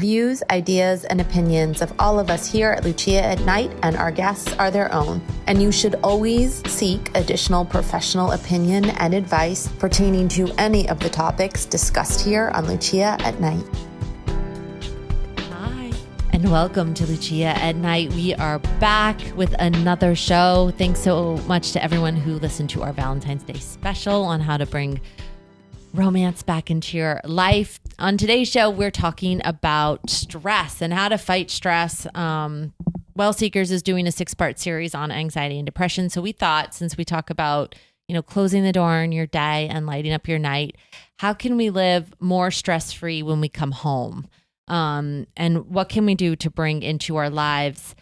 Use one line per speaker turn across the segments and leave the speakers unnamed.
Views, ideas, and opinions of all of us here at Lucia at Night and our guests are their own, and you should always seek additional professional opinion and advice pertaining to any of the topics discussed here on Lucia at Night.
Hi, and welcome to Lucia at Night. We are back with another show. Thanks so much to everyone who listened to our Valentine's Day special on how to bring romance back into your life. On today's show, we're talking about stress and how to fight stress. WellSeekers is doing a 6-part series on anxiety and depression. So we thought, since we talk about, closing the door in your day and lighting up your night, how can we live more stress-free when we come home? And what can we do to bring into our lives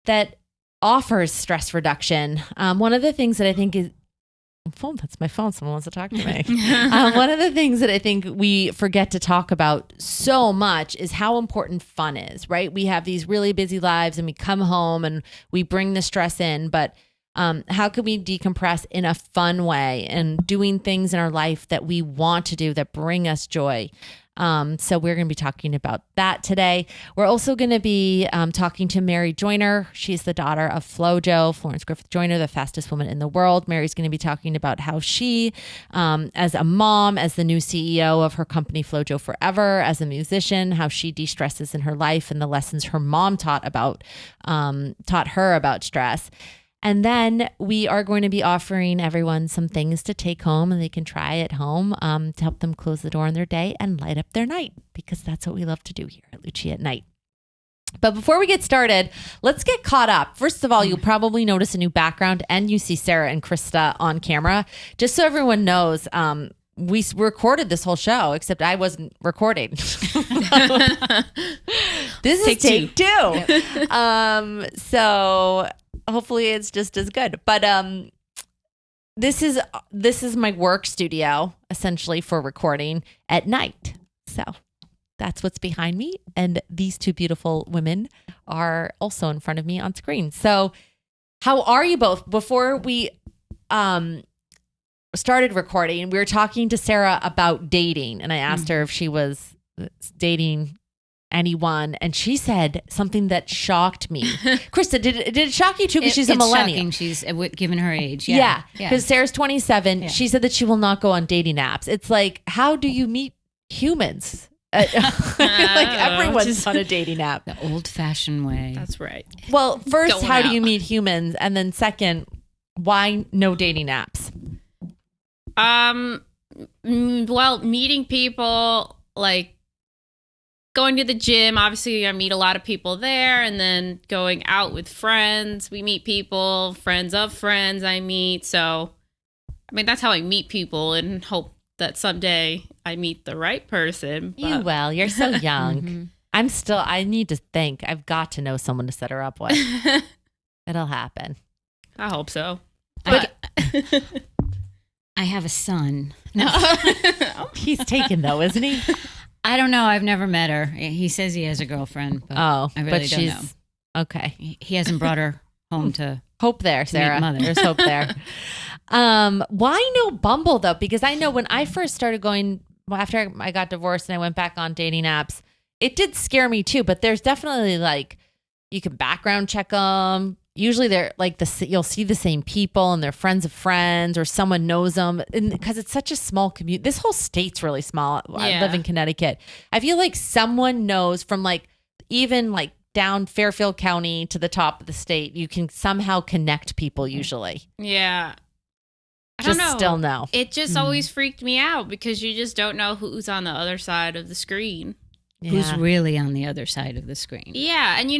that offers stress reduction? One of the things that I think is that's my phone. Someone wants to talk to me. One of the things that I think we forget to talk about so much is how important fun is, right? We have these really busy lives and we come home and we bring the stress in, but how can we decompress in a fun way and doing things in our life that we want to do that bring us joy? So we're going to be talking about that today. We're also going to be talking to Mary Joyner. She's the daughter of Flojo, Florence Griffith Joyner, the fastest woman in the world. Mary's going to be talking about how she, as a mom, as the new CEO of her company Flojo Forever, as a musician, how she de-stresses in her life and the lessons her mom taught her about stress. And then we are going to be offering everyone some things to take home and they can try at home to help them close the door on their day and light up their night, because that's what we love to do here at Lucia at Night. But before we get started, let's get caught up. First of all, you'll probably notice a new background and you see Sarah and Krista on camera. Just so everyone knows, we recorded this whole show, except I wasn't recording. This is take two. So hopefully it's just as good. But this is my work studio, essentially, for recording at night. So that's what's behind me. And these two beautiful women are also in front of me on screen. So how are you both? Before we started recording, we were talking to Sarah about dating. And I asked her if she was dating anyone, and she said something that shocked me. Krista, did it shock you too? Because she's a millennial.
Shocking. She's given her age.
Yeah. Because Sarah's 27. Yeah. She said that she will not go on dating apps. It's like, how do you meet humans? Like everyone's on a dating app.
The old-fashioned way.
That's right.
Well, first, how do you meet humans? And then second, why no dating apps?
Well, meeting people, like going to the gym, obviously I meet a lot of people there, and then going out with friends, we meet people, friends of friends I meet. So, I mean, that's how I meet people and hope that someday I meet the right person. But
you will. You're so young. Mm-hmm. I need to think. I've got to know someone to set her up with. It'll happen.
I hope so.
But I have a son. No.
He's taken though, isn't he?
I don't know. I've never met her. He says he has a girlfriend, but I really don't know.
Okay.
He hasn't brought her home to
hope there, Sarah. There's hope there. Why no Bumble though? Because I know when I first started going, after I got divorced and I went back on dating apps, it did scare me too. But there's definitely like, you can background check them. Usually they're like you'll see the same people and they're friends of friends or someone knows them. And because it's such a small community, this whole state's really small. Yeah. I live in Connecticut. I feel like someone knows from even down Fairfield County to the top of the state. You can somehow connect people usually.
Yeah. I don't know.
Still no.
It just always freaked me out because you just don't know who's on the other side of the screen.
Yeah. Who's really on the other side of the screen.
Yeah. And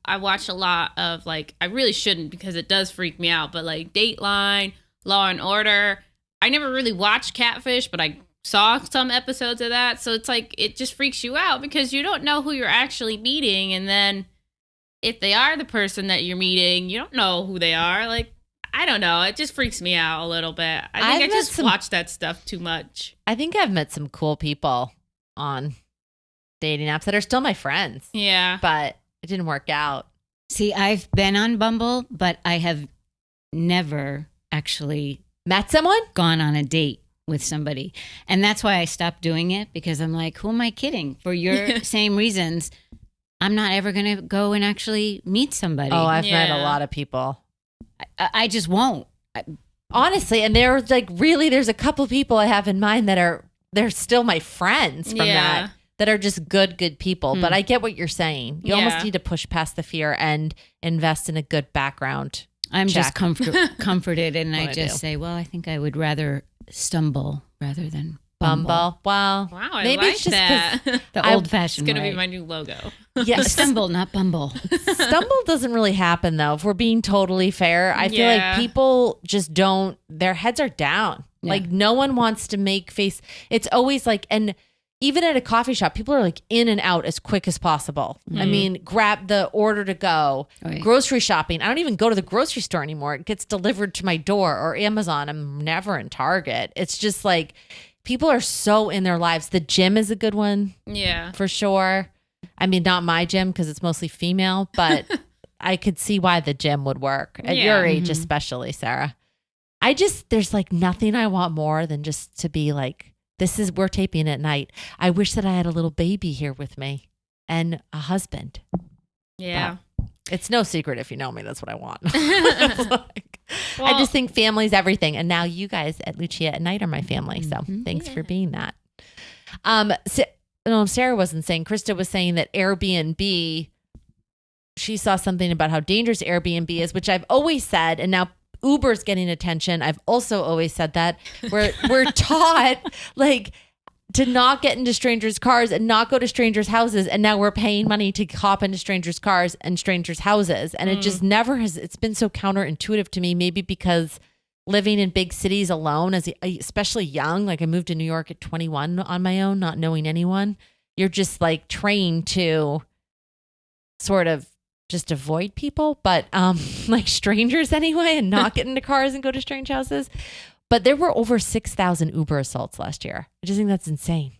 I watch a lot of I really shouldn't because it does freak me out, but Dateline, Law and Order. I never really watched Catfish, but I saw some episodes of that. So it's it just freaks you out because you don't know who you're actually meeting. And then if they are the person that you're meeting, you don't know who they are. I don't know. It just freaks me out a little bit. I think I just watch that stuff too much.
I think I've met some cool people on dating apps that are still my friends.
Yeah.
But it didn't work out.
See, I've been on Bumble, but I have never actually
met someone,
gone on a date with somebody. And that's why I stopped doing it, because I'm like, who am I kidding? For your same reasons, I'm not ever going to go and actually meet somebody.
Oh, I've met a lot of people.
I just won't.
Honestly, and there's like really, there's a couple of people I have in mind they're still my friends from that are just good people. But I get what you're saying. You almost need to push past the fear and invest in a good background.
I'm just comforted, and I just say, well, I think I would rather stumble rather than bumble.
Well,
wow, I
maybe
like
it's just
that.
The old-fashioned
It's going to
way.
be my new logo.
Yeah,
Stumble, not bumble.
Stumble doesn't really happen though. If we're being totally fair, I feel like people just don't. Their heads are down.
Yeah.
Like no one wants to make face. It's always like, and even at a coffee shop, people are like in and out as quick as possible. I mean, grab the order to go.
Right.
Grocery shopping. I don't even go to the grocery store anymore. It gets delivered to my door or Amazon. I'm never in Target. It's just like people are so in their lives. The gym is a good one.
Yeah.
For sure. I mean, not my gym because it's mostly female, but I could see why the gym would work at your age, especially, Sarah. There's like nothing I want more than just to be like, we're taping at night. I wish that I had a little baby here with me and a husband.
Yeah.
But it's no secret if you know me, that's what I want. I just think family's everything. And now you guys at Lucia at Night are my family. So thanks for being that. No, Sarah wasn't saying. Krista was saying that Airbnb, she saw something about how dangerous Airbnb is, which I've always said, and now Uber's getting attention. I've also always said that. We're taught like to not get into strangers' cars and not go to strangers' houses, and now we're paying money to hop into strangers' cars and strangers' houses, and it just never has. It's been so counterintuitive to me. Maybe because living in big cities alone, especially young, like I moved to New York at 21 on my own, not knowing anyone. You're just like trained to sort of just avoid people, but like strangers anyway, and not get into cars and go to strange houses. But there were over 6,000 Uber assaults last year. I just think that's insane.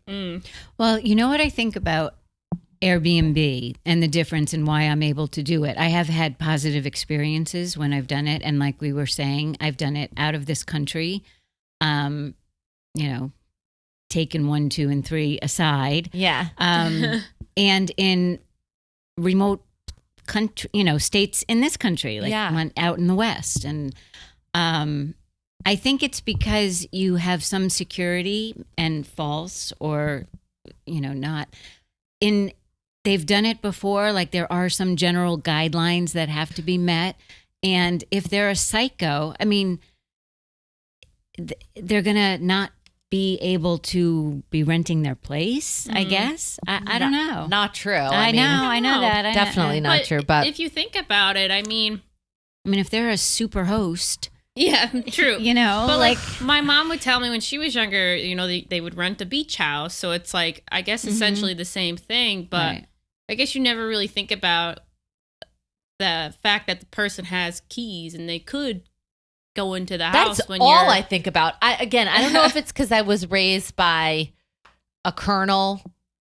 Well, you know what I think about Airbnb and the difference in why I'm able to do it. I have had positive experiences when I've done it. And like we were saying, I've done it out of this country, taken 1, 2, and 3 aside.
Yeah.
And in remote country, states in this country, like out in the West. And I think it's because you have some security and false or, not in. They've done it before. Like there are some general guidelines that have to be met. And if they're a psycho, I mean, they're going to not be able to be renting their place, I guess. I don't know.
Not true.
I know that.
Definitely not true. But
if you think about it, I mean,
if they're a super host.
Yeah, true.
But
like my mom would tell me when she was younger, they would rent a beach house. So it's like, I guess essentially the same thing. But I guess you never really think about the fact that the person has keys and they could go into the house.
That's
when
all
you're...
I think about. I don't know if it's because I was raised by a colonel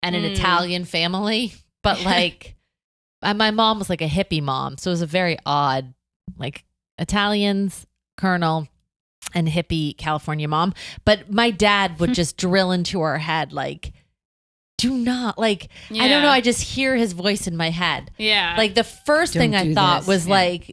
and an Italian family, but like my mom was like a hippie mom. So it was a very odd, like Italians, colonel, and hippie California mom. But my dad would just drill into her head like, do not like, I don't know. I just hear his voice in my head.
Yeah.
Like the first thing I thought was like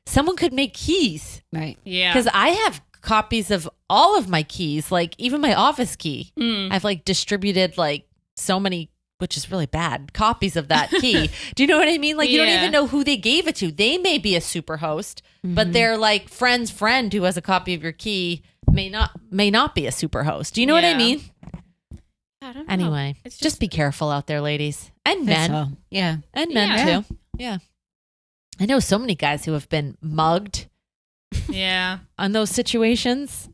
someone could make keys.
Right.
Yeah.
Because I have copies of all of my keys, like even my office key. I've like distributed like so many, which is really bad, copies of that key. Do you know what I mean? Like you don't even know who they gave it to. They may be a super host, but they're like friend's friend who has a copy of your key may not be a super host. Do you know what I mean?
I don't know.
Anyway, just be careful out there, ladies and men.
So, yeah.
And men too. Yeah. I know so many guys who have been mugged.
Yeah.
On those situations.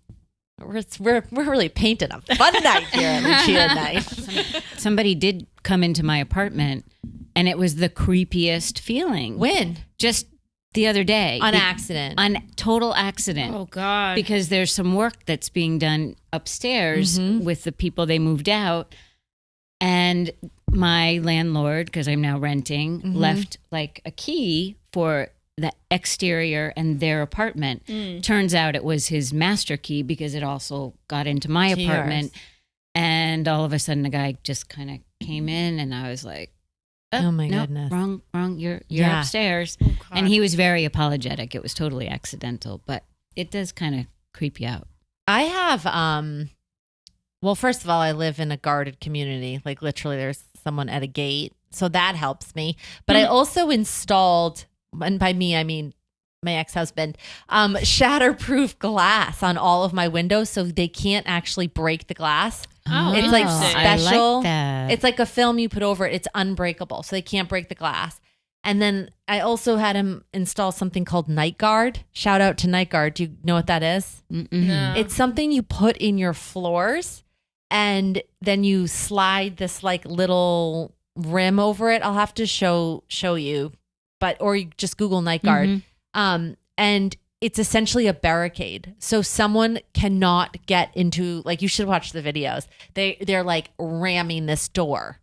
We're really painting a fun night here at Lucia Night.
Somebody did come into my apartment and it was the creepiest feeling.
When?
Just the other day.
On accident.
On total accident.
Oh, God.
Because there's some work that's being done upstairs with the people they moved out. And my landlord, because I'm now renting, left like a key for the exterior and their apartment. Turns out it was his master key because it also got into my apartment. And all of a sudden, the guy just kind of came in, and I was like,
"Oh my goodness,
wrong! You're upstairs."
Oh,
and he was very apologetic. It was totally accidental, but it does kind of creep you out.
I have, well, first of all, I live in a guarded community. Like literally there's someone at a gate. So that helps me. But I also installed, and by me, I mean my ex-husband, shatterproof glass on all of my windows so they can't actually break the glass.
Oh,
it's like
interesting.
special.
I like that.
It's like a film you put over it. It's unbreakable. So they can't break the glass. And then I also had him install something called Night Guard. Shout out to Night Guard. Do you know what that is?
No.
It's something you put in your floors and then you slide this like little rim over it. I'll have to show you, or you just Google Night Guard. And it's essentially a barricade. So someone cannot get into, like, you should watch the videos. They're like ramming this door.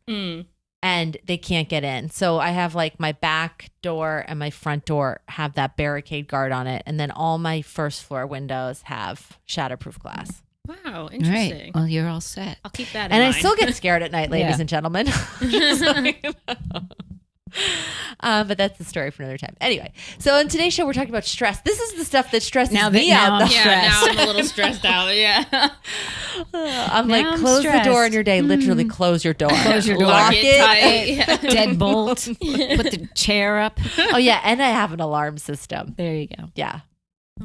And they can't get in. So I have like my back door and my front door have that barricade guard on it. And then all my first floor windows have shatterproof glass.
Wow, interesting.
Right. Well, you're all set.
I'll keep that in
And
mind.
I still get scared at night, ladies and gentlemen. But that's the story for another time. Anyway, so on today's show, we're talking about stress. This is the stuff that stresses me out.
I'm
now I'm a little stressed out. Yeah.
I'm
Now
like,
I'm
close
stressed.
the door in your day. Literally close your door.
Close your door.
Lock
Lock it tight.
Deadbolt. Put the chair up.
Oh, yeah. And I have an alarm system.
There you go.
Yeah.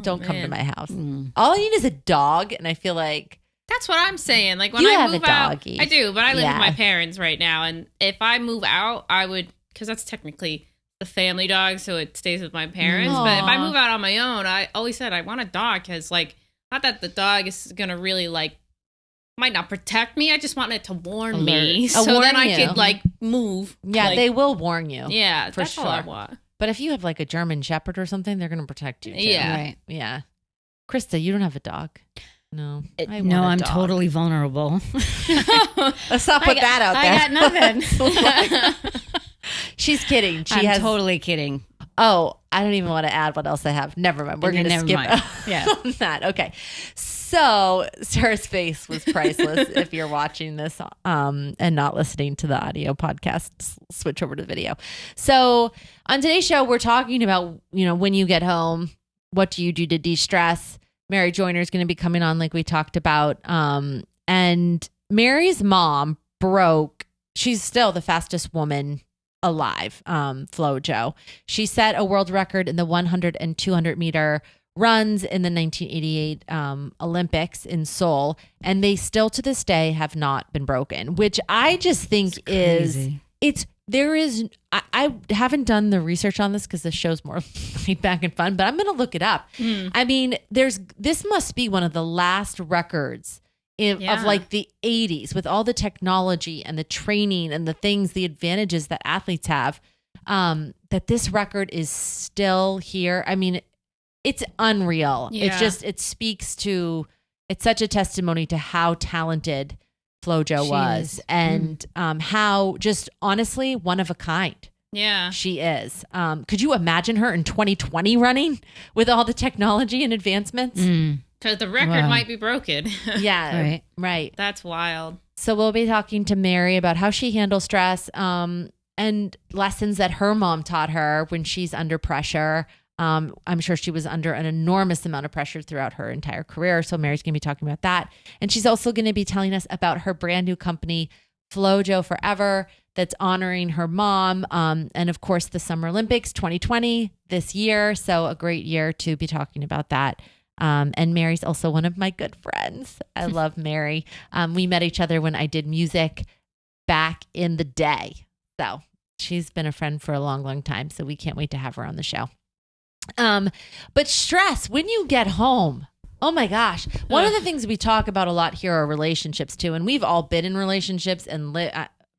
Don't come to
man.
my house. All I need is a dog. And I feel like,
That's what I'm saying. Like when
You
I
have
move
a
out,
doggy.
I do, but I live
Yeah.
with my parents right now. And if I move out, I would, because that's technically the family dog, so it stays with my parents. But if I
Aw.
move out on my own, I always said I want a dog because, like, not that the dog is gonna really like might not protect me. I just want it to warn me,
Alert.
so
Warn
then I
you.
could like move.
yeah,
like,
they will warn you.
yeah,
for
that's all I
sure.
want.
But if you have like a German Shepherd or something, they're going to protect you. Too.
Yeah.
Right.
Yeah. Krista, you don't have a dog. No. I want
No,
a
I'm
dog.
totally vulnerable.
Let's not put that out there.
I got nothing.
She's kidding.
I'm totally kidding.
Oh, I don't even want to add what else I have. Never mind. We're going to
Never
skip
mind. Yeah.
on that. Okay. So Sarah's face was priceless. If you're watching this and not listening to the audio podcast, switch over to the video. So on today's show, we're talking about, when you get home, what do you do to de-stress? Mary Joyner is going to be coming on like we talked about. And Mary's mom broke. She's still the fastest woman alive, FloJo. She set a world record in the 100 and 200 meter runs in the 1988 Olympics in Seoul, and they still to this day have not been broken, which I just think I haven't done the research on this because the show's more laid back and fun, but I'm going to look it up. I mean, this must be one of the last records of like the 80s with all the technology and the training and the things, the advantages that athletes have, that this record is still here. I mean, it's unreal.
Yeah.
It's such a testimony to how talented FloJo was and how just honestly one of a kind.
Yeah.
She is. Could you imagine her in 2020 running with all the technology and advancements?
Because the record might be broken.
Yeah. Right.
That's wild.
So we'll be talking to Mary about how she handles stress and lessons that her mom taught her when she's under pressure. I'm sure she was under an enormous amount of pressure throughout her entire career. So Mary's going to be talking about that. And she's also going to be telling us about her brand new company, FloJo Forever, that's honoring her mom. And of course, the Summer Olympics 2020 this year. So a great year to be talking about that. And Mary's also one of my good friends. I love Mary. We met each other when I did music back in the day. So she's been a friend for a long, long time. So we can't wait to have her on the show. But stress when you get home. Oh my gosh. One of the things we talk about a lot here are relationships too. And we've all been in relationships and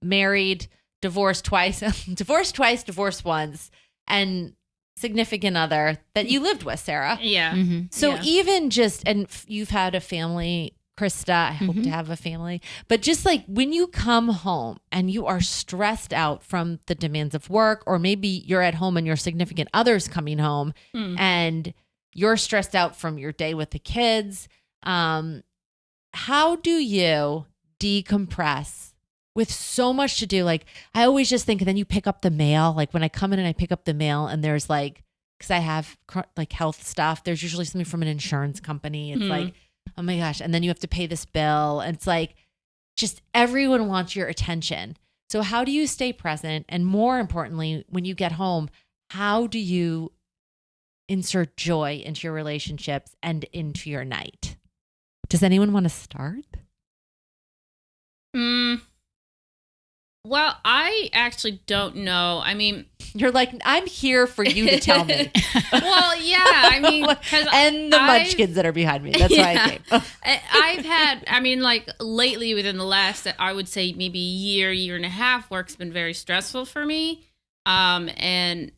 married, divorced twice, divorced once, and significant other that you lived with, Sarah.
Yeah.
So even just, and you've had a family Krista, I hope to have a family. But just like when you come home and you are stressed out from the demands of work, or maybe you're at home and your significant other's coming home and you're stressed out from your day with the kids, how do you decompress with so much to do? Like, I always just think, and then you pick up the mail. Like when I come in and I pick up the mail and there's like, because I have like health stuff, there's usually something from an insurance company. It's like, oh my gosh. And then you have to pay this bill. And it's like, just everyone wants your attention. So how do you stay present? And more importantly, when you get home, how do you insert joy into your relationships and into your night? Does anyone want to start?
Well, I actually don't know. I mean,
you're like, I'm here for you to tell me.
Well, yeah. I mean,
and the munchkins that are behind me. That's why I came.
I've had, I mean, like lately within the last, I would say maybe year and a half, work's been very stressful for me. And,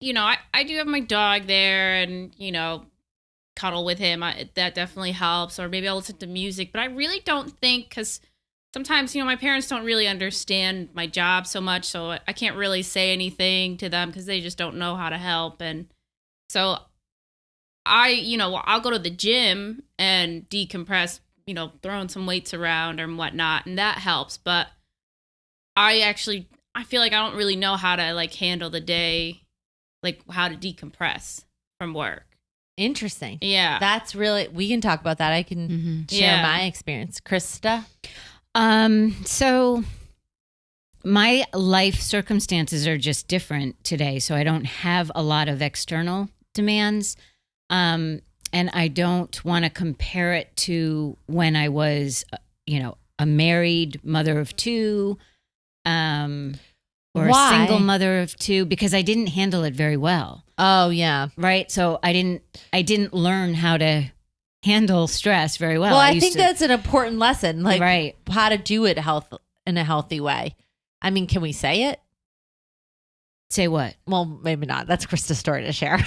you know, I do have my dog there and, you know, cuddle with him. That definitely helps. Or maybe I'll listen to music. But I really don't think, because sometimes, you know, my parents don't really understand my job so much, so I can't really say anything to them because they just don't know how to help. And so I'll go to the gym and decompress, you know, throwing some weights around or whatnot, and that helps. But I feel like I don't really know how to like handle the day, like how to decompress from work.
Interesting.
Yeah.
That's really, we can talk about that. I can share my experience. Krista?
So my life circumstances are just different today. So I don't have a lot of external demands. And I don't want to compare it to when I was, you know, a married mother of two, or
Why?
a single mother of two, because I didn't handle it very well.
Oh yeah.
Right. So I didn't learn how to handle stress very well.
Well, I think that's an important lesson, like
right.
how to do it in a healthy way. I mean, can we say it?
Say what?
Well, maybe not. That's Krista's story to share.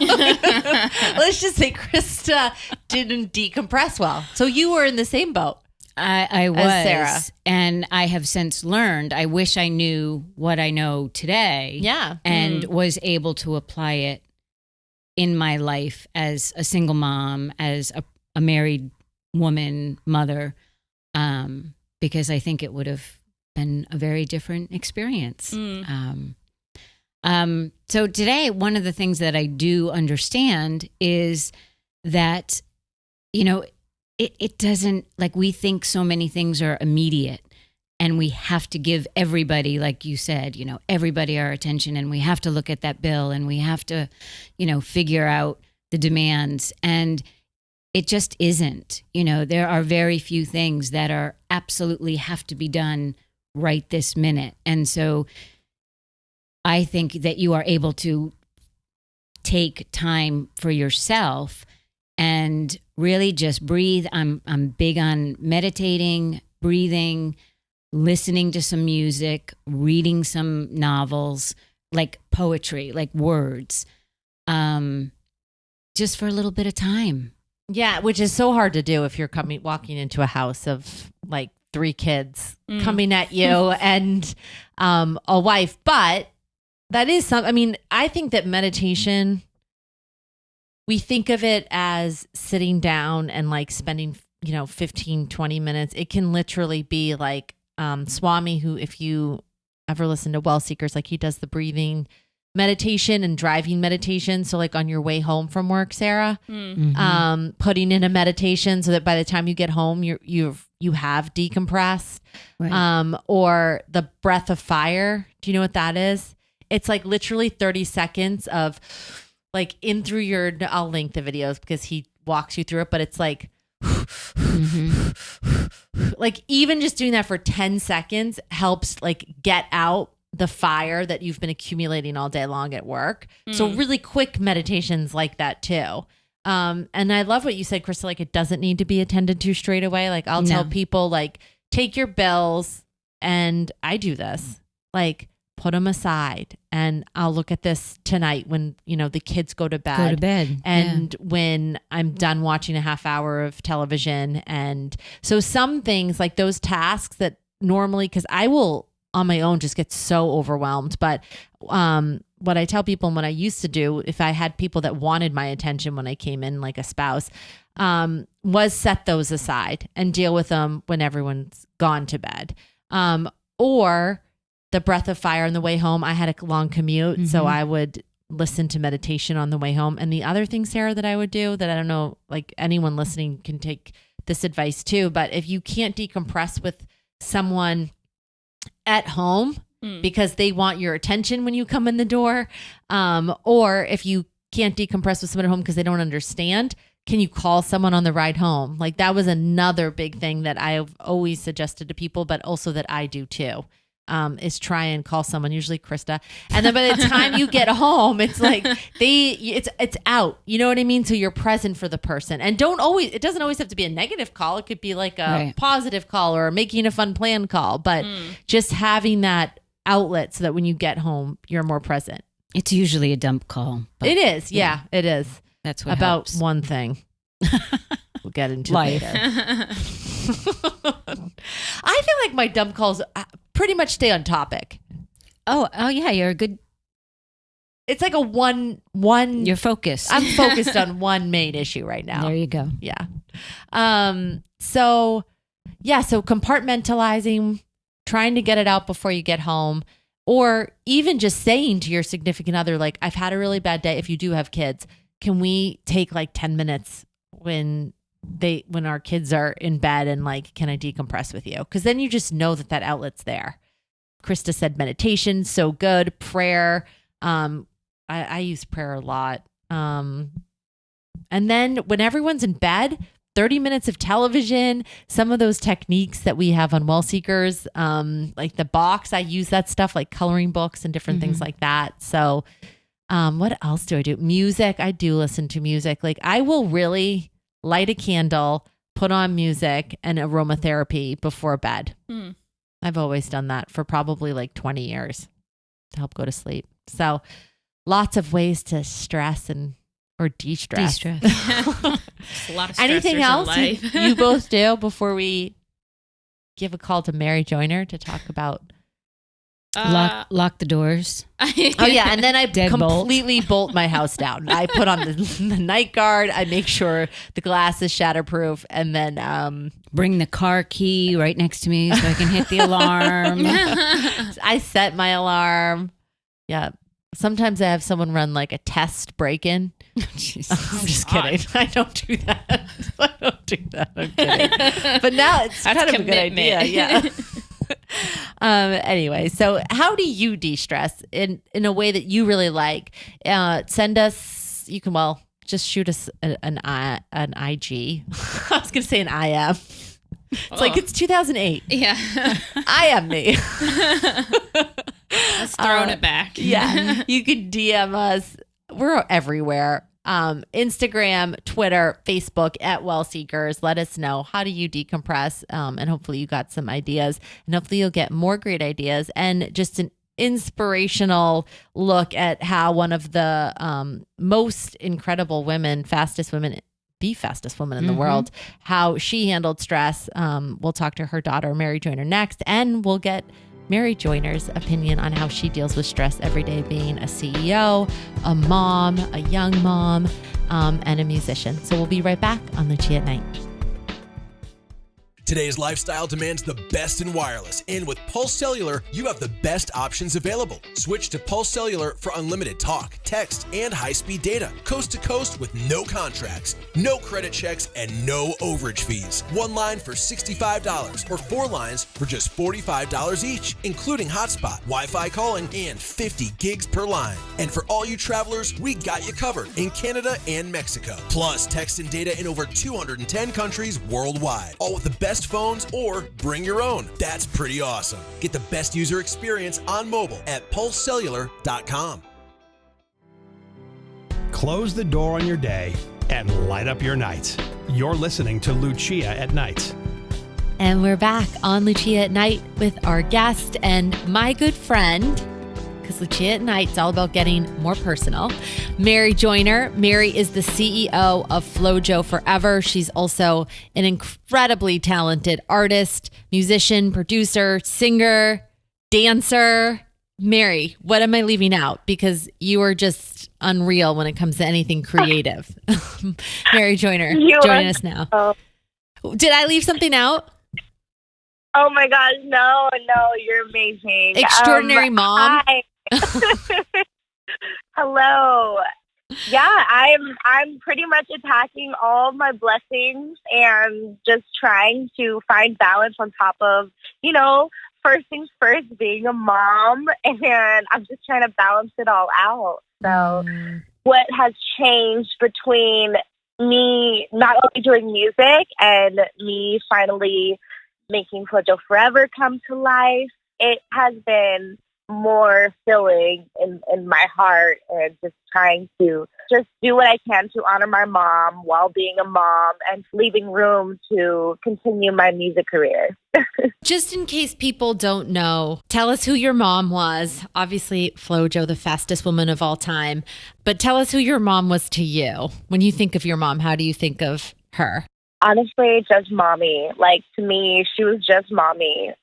Let's just say Krista didn't decompress well. So you were in the same boat.
I was,
Sarah.
And I have since learned. I wish I knew what I know today.
Yeah.
And was able to apply it in my life as a single mom, as a married woman, mother, because I think it would have been a very different experience. So today, one of the things that I do understand is that, you know, it doesn't, like, we think so many things are immediate and we have to give everybody, like you said, you know, everybody our attention, and we have to look at that bill and we have to, you know, figure out the demands. And it just isn't. You know, there are very few things that are absolutely have to be done right this minute. And so I think that you are able to take time for yourself and really just breathe. I'm big on meditating, breathing, listening to some music, reading some novels, like poetry, like words, just for a little bit of time.
Yeah, which is so hard to do if you're walking into a house of like 3 kids coming at you and a wife. But that is I mean, I think that meditation, we think of it as sitting down and like spending, 15, 20 minutes. It can literally be like Swami, who, if you ever listen to WellSeekers, like he does the breathing meditation and driving meditation. So like on your way home from work, Sarah, putting in a meditation so that by the time you get home, you have decompressed. Right. Or the breath of fire. Do you know what that is? It's like literally 30 seconds of like in through I'll link the videos because he walks you through it, but it's like, like even just doing that for 10 seconds helps like get out the fire that you've been accumulating all day long at work. So really quick meditations like that too. And I love what you said, Krista, like it doesn't need to be attended to straight away. Like I'll tell people like, take your bills, and I do this, like put them aside, and I'll look at this tonight when, the kids go to bed. And when I'm done watching a half hour of television. And so some things like those tasks that normally, because I will on my own just get so overwhelmed. But what I tell people, and what I used to do if I had people that wanted my attention when I came in, like a spouse, was set those aside and deal with them when everyone's gone to bed. Or the breath of fire on the way home. I had a long commute, so I would listen to meditation on the way home. And the other thing, Sarah, that I would do that I don't know, like anyone listening can take this advice too, but if you can't decompress with someone at home because they want your attention when you come in the door, or if you can't decompress with someone at home because they don't understand, can you call someone on the ride home? Like that was another big thing that I've always suggested to people, but also that I do too, is try and call someone, usually Krista. And then by the time you get home, it's like it's out. You know what I mean? So you're present for the person, and it doesn't always have to be a negative call. It could be like a positive call or making a fun plan call, but just having that outlet so that when you get home, you're more present.
It's usually a dump call.
It is. Yeah, it is.
That's what
about
helps.
One thing. We'll get into
life.
Later. I feel like my dump calls pretty much stay on topic.
Oh yeah, you're a good.
It's like a one.
You're focused.
I'm focused on one main issue right now.
There you go.
Yeah. So compartmentalizing, trying to get it out before you get home, or even just saying to your significant other, like, I've had a really bad day. If you do have kids, can we take like 10 minutes when our kids are in bed, and like, can I decompress with you? Because then you just know that outlet's there. Krista said meditation, so good. Prayer. I use prayer a lot. And then when everyone's in bed, 30 minutes of television, some of those techniques that we have on WellSeekers, like the box, I use that stuff, like coloring books and different things like that. So what else do I do? Music. I do listen to music. Like I will really light a candle, put on music and aromatherapy before bed. I've always done that for probably like 20 years to help go to sleep. So lots of ways to stress or de-stress.
A lot of
Anything else
in life.
you both do before we give a call to Mary Joyner to talk about?
Lock the doors.
Oh yeah, and then I completely bolt my house down. I put on the night guard. I make sure the glass is shatterproof, and then
bring the car key right next to me so I can hit the alarm.
I set my alarm. Yeah. Sometimes I have someone run like a test break-in. I'm just kidding. I don't do that. I'm kidding. But now it's kind of a good idea. Yeah. Anyway, so how do you de-stress in a way that you really like? Send us, you can, just shoot us an IG. I was going to say an IM. It's like, it's 2008.
Yeah.
I am me.
Let's throw it back.
Yeah. You can DM us. We're everywhere. Instagram, Twitter, Facebook at WellSeekers. Let us know, how do you decompress? And hopefully you got some ideas, and hopefully you'll get more great ideas and just an inspirational look at how one of the most incredible women, the fastest woman in the world, how she handled stress. We'll talk to her daughter, Mary Joyner, next, and we'll get Mary Joyner's opinion on how she deals with stress every day, being a CEO, a mom, a young mom, and a musician. So we'll be right back on Lucia at Night.
Today's lifestyle demands the best in wireless, and with Pulse Cellular, you have the best options available. Switch to Pulse Cellular for unlimited talk, text, and high-speed data, coast to coast with no contracts, no credit checks, and no overage fees. One line for $65 or 4 lines for just $45 each, including hotspot, Wi-Fi calling, and 50 gigs per line. And for all you travelers, we got you covered in Canada and Mexico. Plus, text and data in over 210 countries worldwide, all with the best phones or bring your own. That's pretty awesome. Get the best user experience on mobile at pulsecellular.com.
Close the door on your day and light up your night. You're listening to Lucia at Night.
And we're back on Lucia at Night with our guest and my good friend, because Lucia at Night is all about getting more personal. Mary Joyner. Mary is the CEO of FloJo Forever. She's also an incredibly talented artist, musician, producer, singer, dancer. Mary, what am I leaving out? Because you are just unreal when it comes to anything creative. Mary Joyner, join us now. Did I leave something out?
Oh my gosh, no, you're amazing.
Extraordinary mom.
Hi. Hello. Yeah, I'm pretty much attacking all my blessings and just trying to find balance on top of, first things first, being a mom, and I'm just trying to balance it all out. So what has changed between me not only doing music and me finally making FloJo Forever come to life, it has been more filling in my heart, and just trying to just do what I can to honor my mom while being a mom and leaving room to continue my music career.
Just in case people don't know, tell us who your mom was. Obviously, FloJo, the fastest woman of all time. But tell us who your mom was to you. When you think of your mom, how do you think of her?
Honestly, just mommy. Like, to me, she was just mommy.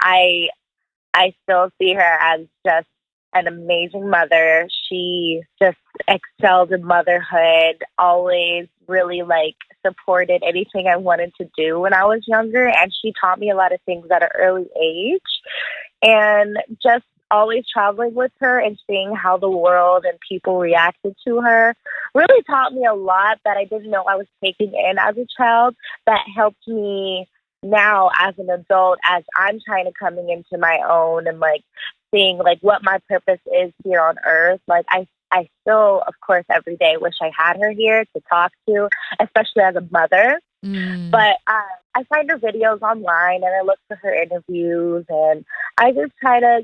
I still see her as just an amazing mother. She just excelled in motherhood, always really supported anything I wanted to do when I was younger. And she taught me a lot of things at an early age. And just always traveling with her and seeing how the world and people reacted to her really taught me a lot that I didn't know I was taking in as a child, that helped me now as an adult, as I'm trying to coming into my own and seeing what my purpose is here on earth. I still, of course, every day wish I had her here to talk to, especially as a mother. But I find her videos online and I look for her interviews, and I just try to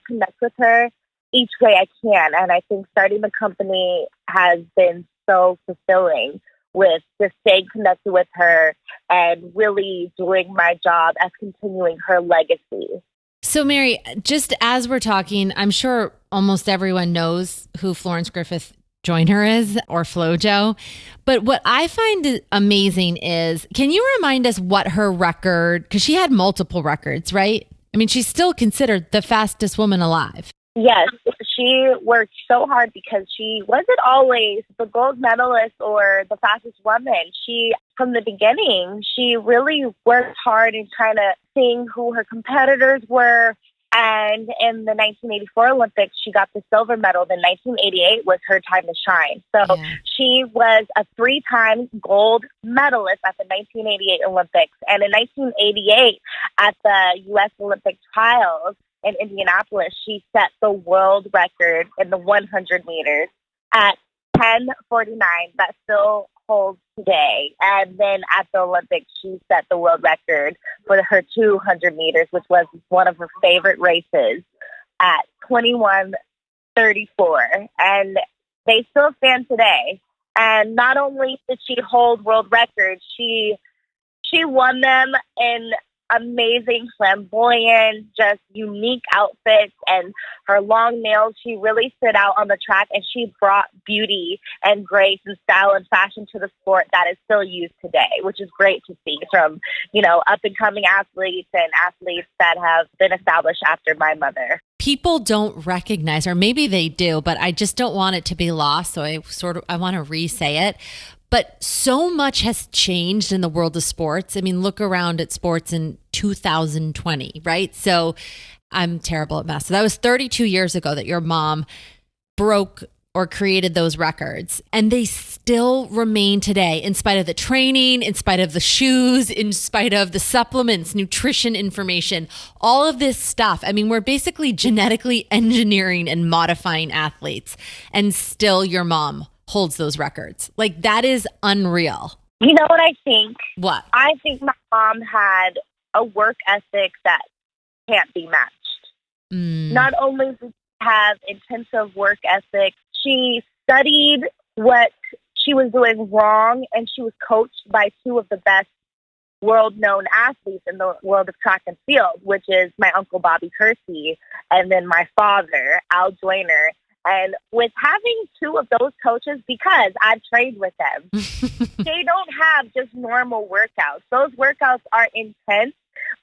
connect with her each way I can. And I think starting the company has been so fulfilling, with just staying connected with her and really doing my job as continuing her legacy.
So, Mary, just as we're talking, I'm sure almost everyone knows who Florence Griffith Joyner is, or FloJo. But what I find amazing is, can you remind us what her record, because she had multiple records, right? I mean, she's still considered the fastest woman alive.
Yes, she worked so hard because she wasn't always the gold medalist or the fastest woman. From the beginning, she really worked hard in trying to seeing who her competitors were. And in the 1984 Olympics, she got the silver medal. Then 1988 was her time to shine. So she was a 3-time gold medalist at the 1988 Olympics. And in 1988, at the U.S. Olympic trials in Indianapolis, she set the world record in the 100 meters at 10:49. That still holds today. And then at the Olympics, she set the world record for her 200 meters, which was one of her favorite races, at 21:34. And they still stand today. And not only did she hold world records, she won them in amazing, flamboyant, just unique outfits, and her long nails. She really stood out on the track, and she brought beauty and grace and style and fashion to the sport that is still used today, which is great to see from, up and coming athletes and athletes that have been established after my mother.
People don't recognize, or maybe they do, but I just don't want it to be lost. So I want to re-say it. But so much has changed in the world of sports. I mean, look around at sports in 2020, right? So I'm terrible at math. So that was 32 years ago that your mom broke or created those records. And they still remain today, in spite of the training, in spite of the shoes, in spite of the supplements, nutrition information, all of this stuff. I mean, we're basically genetically engineering and modifying athletes. And still your mom holds those records. That is unreal.
You know what I think?
What?
I think my mom had a work ethic that can't be matched. Not only did she have intensive work ethic, she studied what she was doing wrong, and she was coached by two of the best world-known athletes in the world of track and field, which is my uncle Bobby Kersey and then my father, Al Joyner. And with having two of those coaches, because I've trained with them, they don't have just normal workouts. Those workouts are intense,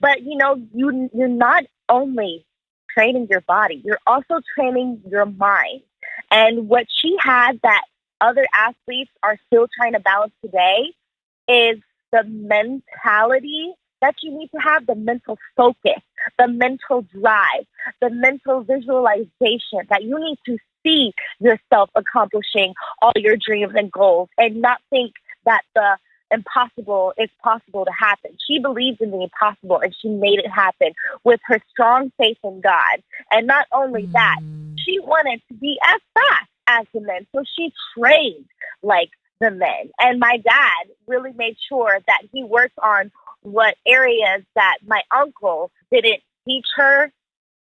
but you're not only training your body, you're also training your mind. And what she had that other athletes are still trying to balance today is the mentality that you need to have, the mental focus, the mental drive, the mental visualization that you need to see yourself accomplishing all your dreams and goals and not think that the impossible is possible to happen. She believed in the impossible and she made it happen with her strong faith in God. And not only that, she wanted to be as fast as the men. So she trained like the men. And my dad really made sure that he worked on what areas that my uncle didn't teach her.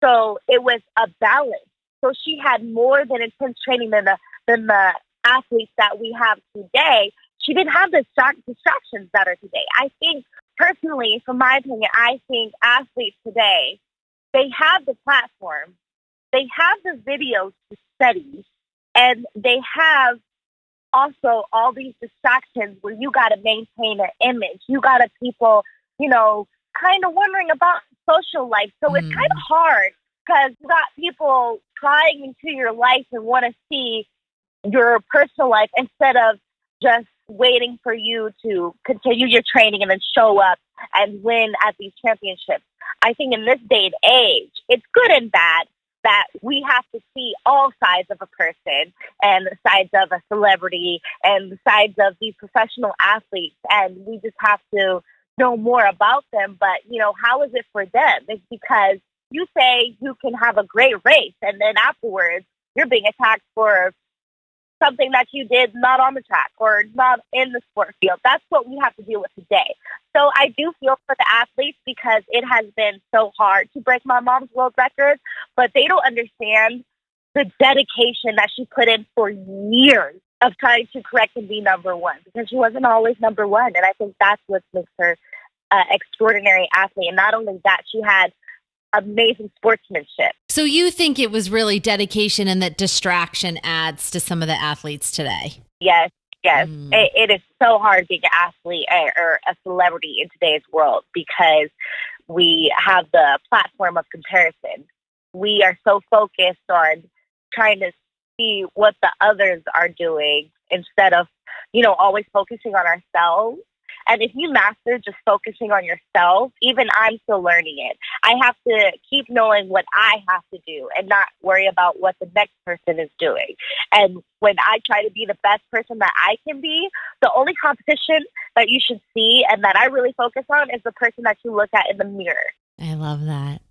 So it was a balance. So she had more than intense training than the athletes that we have today. She didn't have the distractions that are today. I think, personally, from my opinion, I think athletes today, they have the platform, they have the videos to study, and they have also all these distractions where you got to maintain an image. You got to people, kind of wondering about social life. So it's kind of hard because you got people prying into your life and want to see your personal life instead of just waiting for you to continue your training and then show up and win at these championships. I think in this day and age, it's good and bad that we have to see all sides of a person and the sides of a celebrity and the sides of these professional athletes. And we just have to know more about them. But, how is it for them? It's because you say you can have a great race and then afterwards you're being attacked for something that you did not on the track or not in the sport field. That's what we have to deal with today. So I do feel for the athletes because it has been so hard to break my mom's world records, but they don't understand the dedication that she put in for years of trying to correct and be number one, because she wasn't always number one. And I think that's what makes her an extraordinary athlete. And not only that, she had amazing sportsmanship.
So you think it was really dedication and that distraction adds to some of the athletes today?
Yes. It is so hard being an athlete or a celebrity in today's world because we have the platform of comparison. We are so focused on trying to see what the others are doing instead of, always focusing on ourselves. And if you master just focusing on yourself, even I'm still learning it. I have to keep knowing what I have to do and not worry about what the next person is doing. And when I try to be the best person that I can be, the only competition that you should see and that I really focus on is the person that you look at in the mirror.
I love that.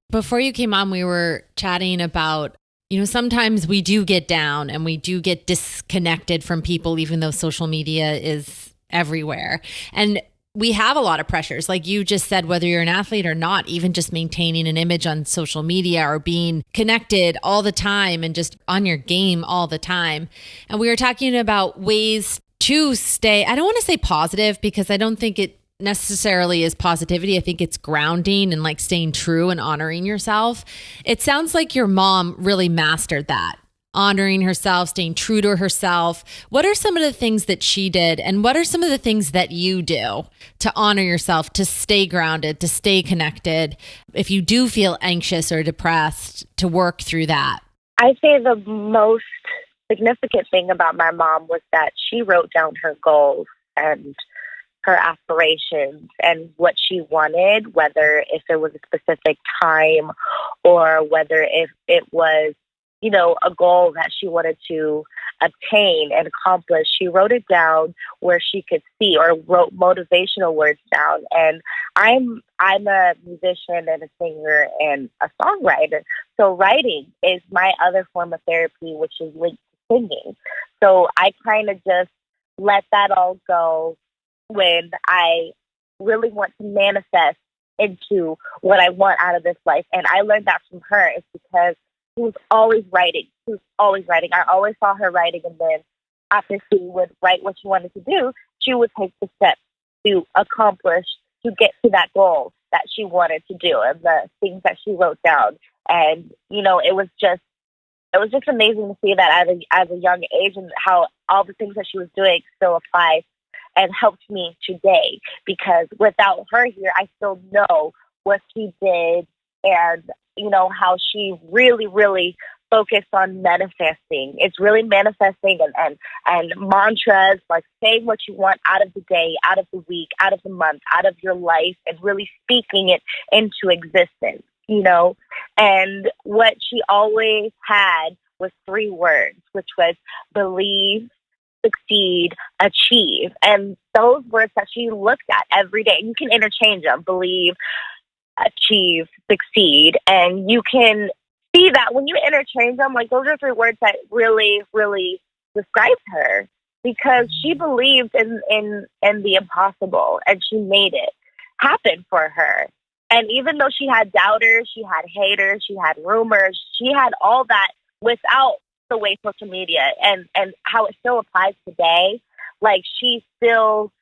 Before you came on, we were chatting about, sometimes we do get down and we do get disconnected from people, even though social media is everywhere. And we have a lot of pressures. Like you just said, whether you're an athlete or not, even just maintaining an image on social media or being connected all the time and just on your game all the time. And we were talking about ways to stay, I don't want to say positive because I don't think it necessarily is positivity. I think it's grounding and like staying true and honoring yourself. It sounds like your mom really mastered that. Honoring herself, staying true to herself. What are some of the things that she did? And what are some of the things that you do to honor yourself, to stay grounded, to stay connected? If you do feel anxious or depressed, to work through that?
I say the most significant thing about my mom was that she wrote down her goals and her aspirations and what she wanted, whether if it was a specific time or whether if it was a goal that she wanted to obtain and accomplish. She wrote it down where she could see or wrote motivational words down. And I'm a musician and a singer and a songwriter. So writing is my other form of therapy, which is linked to singing. So I kind of just let that all go when I really want to manifest into what I want out of this life. And I learned that from her. It's because she was always writing. I always saw her writing, and then after she would write what she wanted to do, she would take the steps to accomplish, to get to that goal that she wanted to do and the things that she wrote down. And, it was just it was just amazing to see that as a young age, and how all the things that she was doing still apply and helped me today. Because without her here, I still know what she did, and how she really, really focused on manifesting. It's really manifesting, and mantras, like saying what you want out of the day, out of the week, out of the month, out of your life, and really speaking it into existence. And what she always had was 3 words, which was believe, succeed, achieve. And those words that she looked at every day, you can interchange them: believe, achieve, succeed. And you can see that when you interchange them, like, those are 3 words that really, really described her, because she believed in the impossible, and she made it happen for her. And even though she had doubters, she had haters, she had rumors, she had all that without the way social media and how it still applies today. Like, she still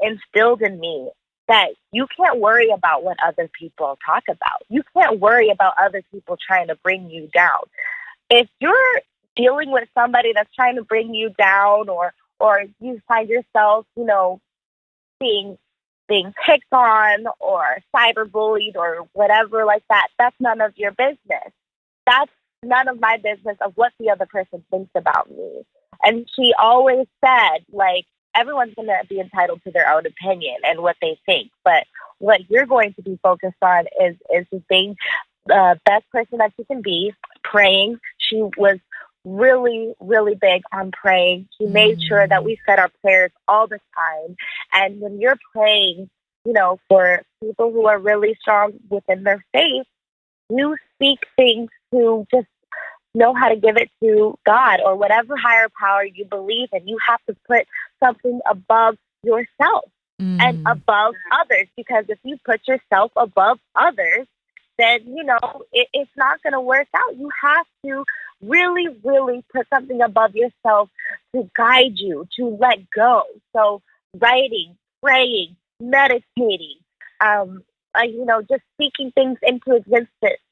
instilled in me that you can't worry about what other people talk about. You can't worry about other people trying to bring you down. If you're dealing with somebody that's trying to bring you down, or you find yourself, being picked on or cyberbullied or whatever like that, that's none of your business. That's none of my business of what the other person thinks about me. And she always said, like, everyone's going to be entitled to their own opinion and what they think. But what you're going to be focused on is just being the best person that you can be, praying. She was really, really big on praying. She made sure that we said our prayers all the time. And when you're praying, for people who are really strong within their faith, you speak things to just know how to give it to God or whatever higher power you believe in. You have to put something above yourself and above others, because if you put yourself above others, then, it's not going to work out. You have to really, really put something above yourself to guide you, to let go. So writing, praying, meditating, just speaking things into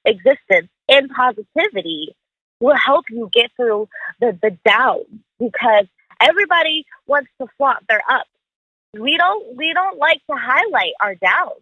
existence in positivity will help you get through the down, because everybody wants to flaunt their ups. We don't like to highlight our downs.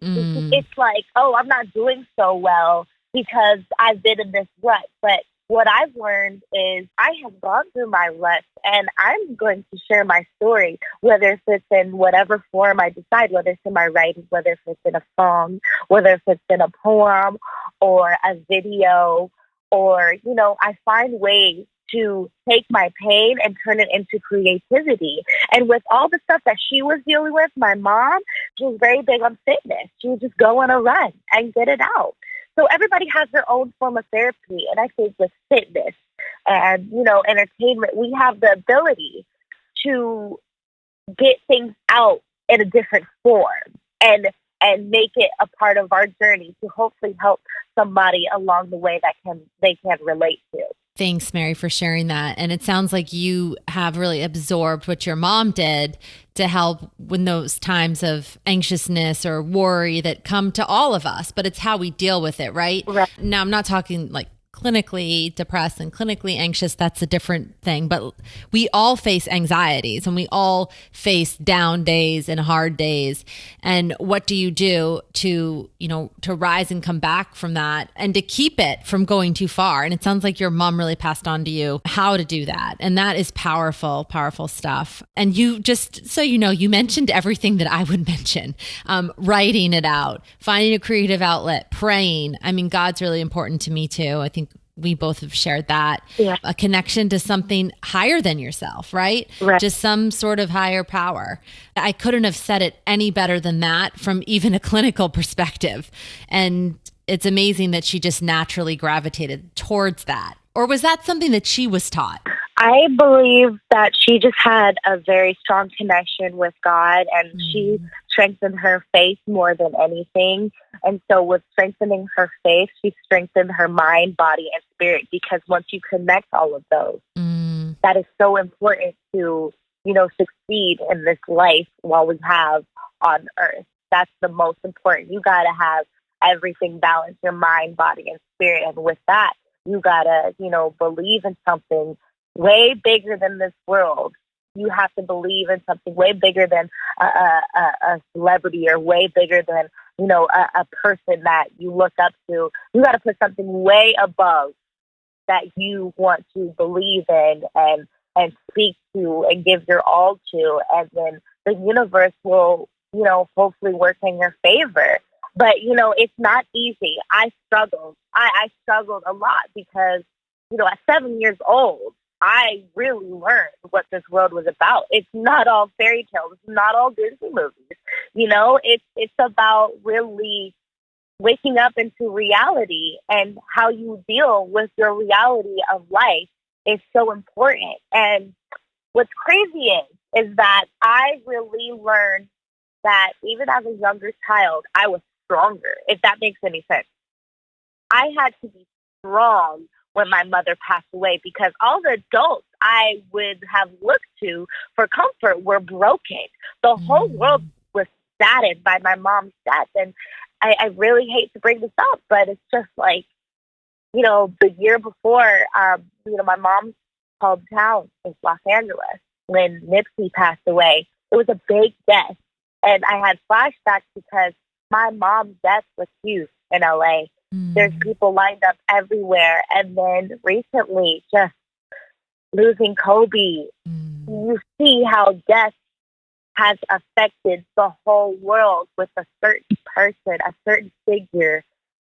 It's like, oh, I'm not doing so well because I've been in this rut. But what I've learned is I have gone through my ruts, and I'm going to share my story, whether it's in whatever form I decide, whether it's in my writing, whether it's in a song, whether it's in a poem or a video, or, I find ways to take my pain and turn it into creativity. And with all the stuff that she was dealing with, my mom, she was very big on fitness. She would just go on a run and get it out. So everybody has their own form of therapy. And I think with fitness and, entertainment, we have the ability to get things out in a different form and make it a part of our journey to hopefully help somebody along the way that they can relate to.
Thanks, Mary, for sharing that. And it sounds like you have really absorbed what your mom did to help when those times of anxiousness or worry that come to all of us, but it's how we deal with it, right?
Right.
Now, I'm not talking like clinically depressed and clinically anxious. That's a different thing. But we all face anxieties, and we all face down days and hard days. And what do you do to rise and come back from that and to keep it from going too far? And it sounds like your mom really passed on to you how to do that. And that is powerful, powerful stuff. And you, just so you know, you mentioned everything that I would mention, writing it out, finding a creative outlet, praying. I mean, God's really important to me too. I think we both have shared that. Yeah. A connection to something higher than yourself, right? Just some sort of higher power. I couldn't have said it any better than that from even a clinical perspective. And it's amazing that she just naturally gravitated towards that. Or was that something that she was taught?
I believe that she just had a very strong connection with God, and she strengthened her faith more than anything. And so with strengthening her faith, she strengthened her mind, body, and spirit, because once you connect all of those, that is so important to, succeed in this life while we have on earth. That's the most important. You got to have everything balanced, your mind, body, and spirit. And with that, You gotta, believe in something way bigger than this world. You have to believe in something way bigger than a celebrity, or way bigger than, a person that you look up to. You got to put something way above that you want to believe in and speak to and give your all to. And then the universe will, hopefully work in your favor. But, it's not easy. I struggled. I struggled a lot because, at 7 years old, I really learned what this world was about. It's not all fairy tales. It's not all Disney movies. It's about really waking up into reality, and how you deal with your reality of life is so important. And what's crazy is that I really learned that even as a younger child, I was stronger, if that makes any sense. I had to be strong when my mother passed away, because all the adults I would have looked to for comfort were broken. The whole world was saddened by my mom's death. And I really hate to bring this up, but it's just like, the year before, my mom's hometown is Los Angeles, when Nipsey passed away. It was a big death. And I had flashbacks because my mom's death was huge in LA. There's people lined up everywhere. And then recently, just losing Kobe, you see how death has affected the whole world with a certain person, a certain figure.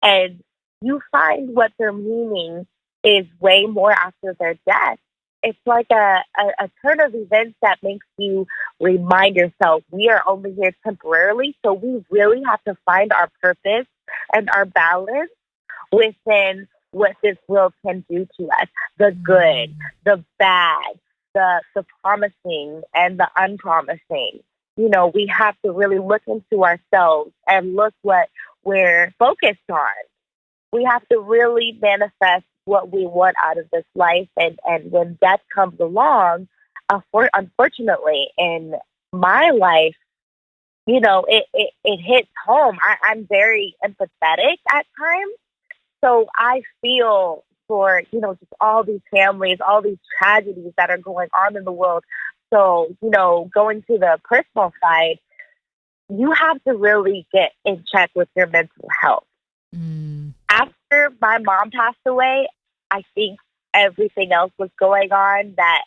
And you find what their meaning is way more after their death. It's like a turn of events that makes you remind yourself we are only here temporarily. So we really have to find our purpose and our balance within what this world can do to us. The good, the bad, the promising, and the unpromising. We have to really look into ourselves and look what we're focused on. We have to really manifest what we want out of this life. And when death comes along, unfortunately, in my life, it hits home. I'm very empathetic at times. So I feel for, just all these families, all these tragedies that are going on in the world. So, going to the personal side, you have to really get in check with your mental health. After my mom passed away, I think everything else was going on that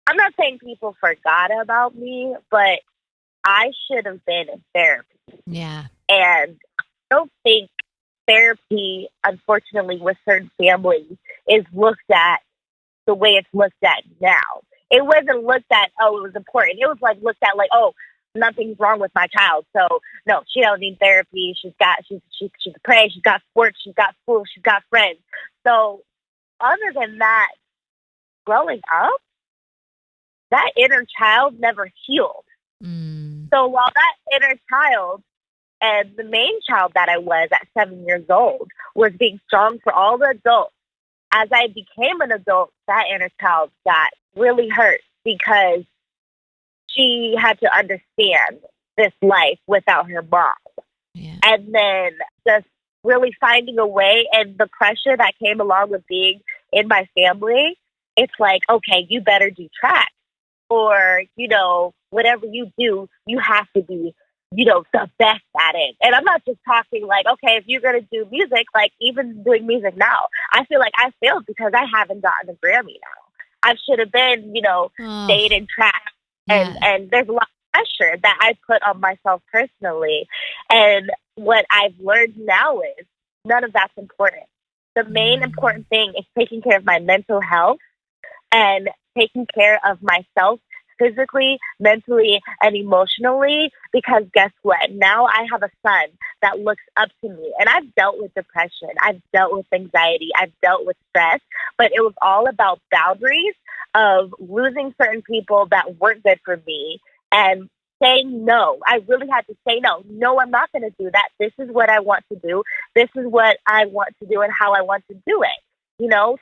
I'm not saying people forgot about me, but I should have been in therapy.
Yeah.
And I don't think therapy, unfortunately, with certain families is looked at the way it's looked at now. It wasn't looked at, it was important. It was looked at like, nothing's wrong with my child. So no, she don't need therapy. She can pray. She's got sports. She's got school. She's got friends. So other than that, growing up, that inner child never healed. So while that inner child and the main child that I was at 7 years old was being strong for all the adults, as I became an adult, that inner child got really hurt because she had to understand this life without her mom.
Yeah.
And then just really finding a way, and the pressure that came along with being in my family, it's like, okay, you better do track, or, whatever you do, you have to be, the best at it. And I'm not just talking like, okay, if you're going to do music, like even doing music now, I feel like I failed because I haven't gotten a Grammy now. I should have been, stayed in track. And there's a lot of pressure that I put on myself personally. And what I've learned now is none of that's important. The main important thing is taking care of my mental health and taking care of myself physically, mentally, and emotionally, because guess what? Now I have a son that looks up to me, and I've dealt with depression. I've dealt with anxiety. I've dealt with stress, but it was all about boundaries of losing certain people that weren't good for me and saying no. I really had to say no. No, I'm not going to do that. This is what I want to do. This is what I want to do and how I want to do it.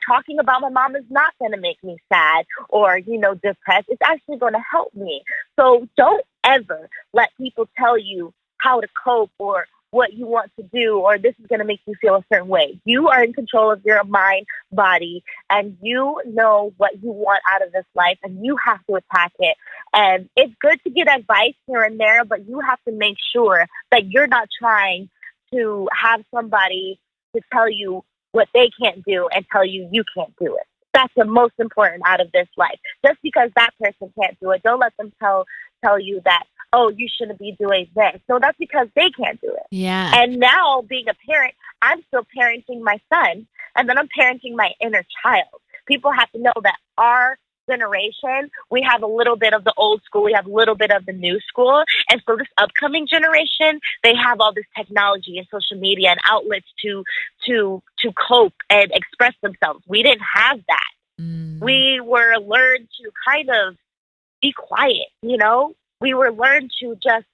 Talking about my mom is not going to make me sad or, depressed. It's actually going to help me. So don't ever let people tell you how to cope or what you want to do, or this is going to make you feel a certain way. You are in control of your mind, body, and you know what you want out of this life, and you have to attack it. And it's good to get advice here and there, but you have to make sure that you're not trying to have somebody to tell you what they can't do and tell you you can't do it. That's the most important out of this life. Just because that person can't do it, don't let them tell you that, oh, you shouldn't be doing this. No, that's because they can't do it.
Yeah.
And now, being a parent, I'm still parenting my son, and then I'm parenting my inner child. People have to know that our generation, we have a little bit of the old school, we have a little bit of the new school. And so this upcoming generation, they have all this technology and social media and outlets to cope and express themselves. We didn't have that. We were learned to kind of be quiet, We were learned to just,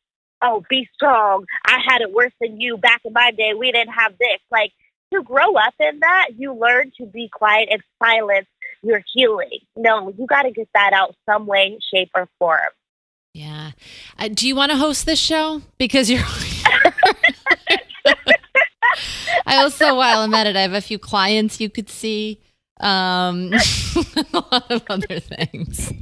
be strong. I had it worse than you. Back in my day, we didn't have this. Like, to grow up in that, you learn to be quiet and silence your healing. No, you got to get that out some way, shape, or form.
Yeah. Do you want to host this show? Because you're... I also, while I'm at it, I have a few clients you could see. A lot of other things.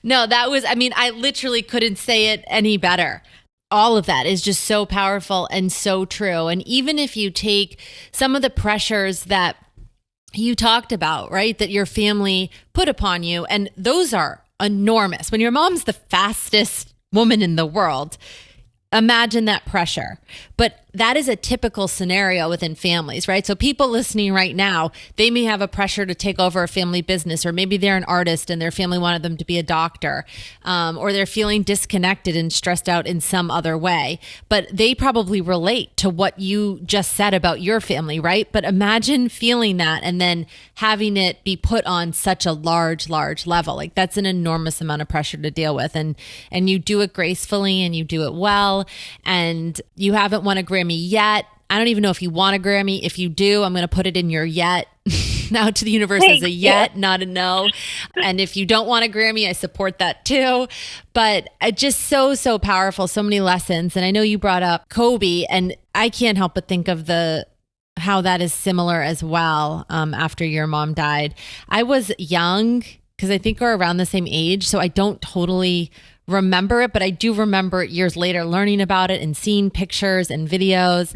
No, I literally couldn't say it any better. All of that is just so powerful and so true. And even if you take some of the pressures that you talked about, right, that your family put upon you, and those are enormous. When your mom's the fastest woman in the world, imagine that pressure. But that is a typical scenario within families, right? So people listening right now, they may have a pressure to take over a family business, or maybe they're an artist and their family wanted them to be a doctor, or they're feeling disconnected and stressed out in some other way. But they probably relate to what you just said about your family, right? But imagine feeling that and then having it be put on such a large level. Like, that's an enormous amount of pressure to deal with. And you do it gracefully and you do it well. And you haven't won a Grammy yet. I don't even know if you want a Grammy. If you do, I'm going to put it in your yet now to the universe as a yet, not a no. And if you don't want a Grammy, I support that too. But just so powerful, so many lessons. And I know you brought up Kobe, and I can't help but think of how that is similar as well. After your mom died, I was young, because I think we're around the same age, so I don't totally remember it, but I do remember it years later, learning about it and seeing pictures and videos.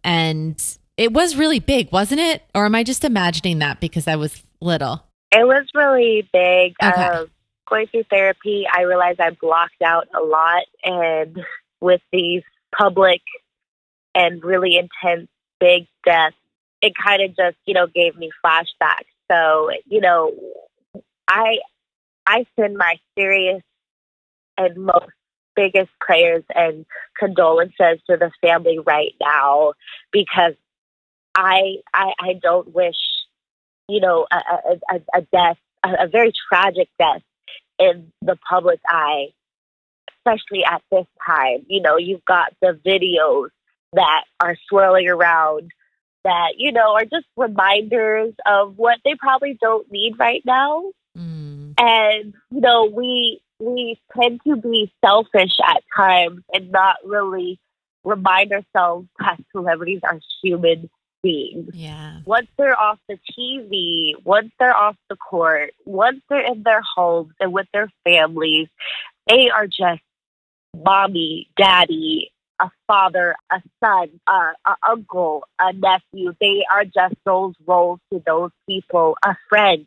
And it was really big, wasn't it? Or am I just imagining that because I was little?
It was really big.
Okay.
Going through therapy, I realized I blocked out a lot. And with these public and really intense big deaths, it kind of just, gave me flashbacks. So, I send my serious and most biggest prayers and condolences to the family right now, because I don't wish, a death, a very tragic death in the public eye, especially at this time. You've got the videos that are swirling around that, are just reminders of what they probably don't need right now. And, we tend to be selfish at times and not really remind ourselves that celebrities are human beings.
Yeah.
Once they're off the TV, once they're off the court, once they're in their homes and with their families, they are just mommy, daddy, a father, a son, a uncle, a nephew. They are just those roles to those people, a friend.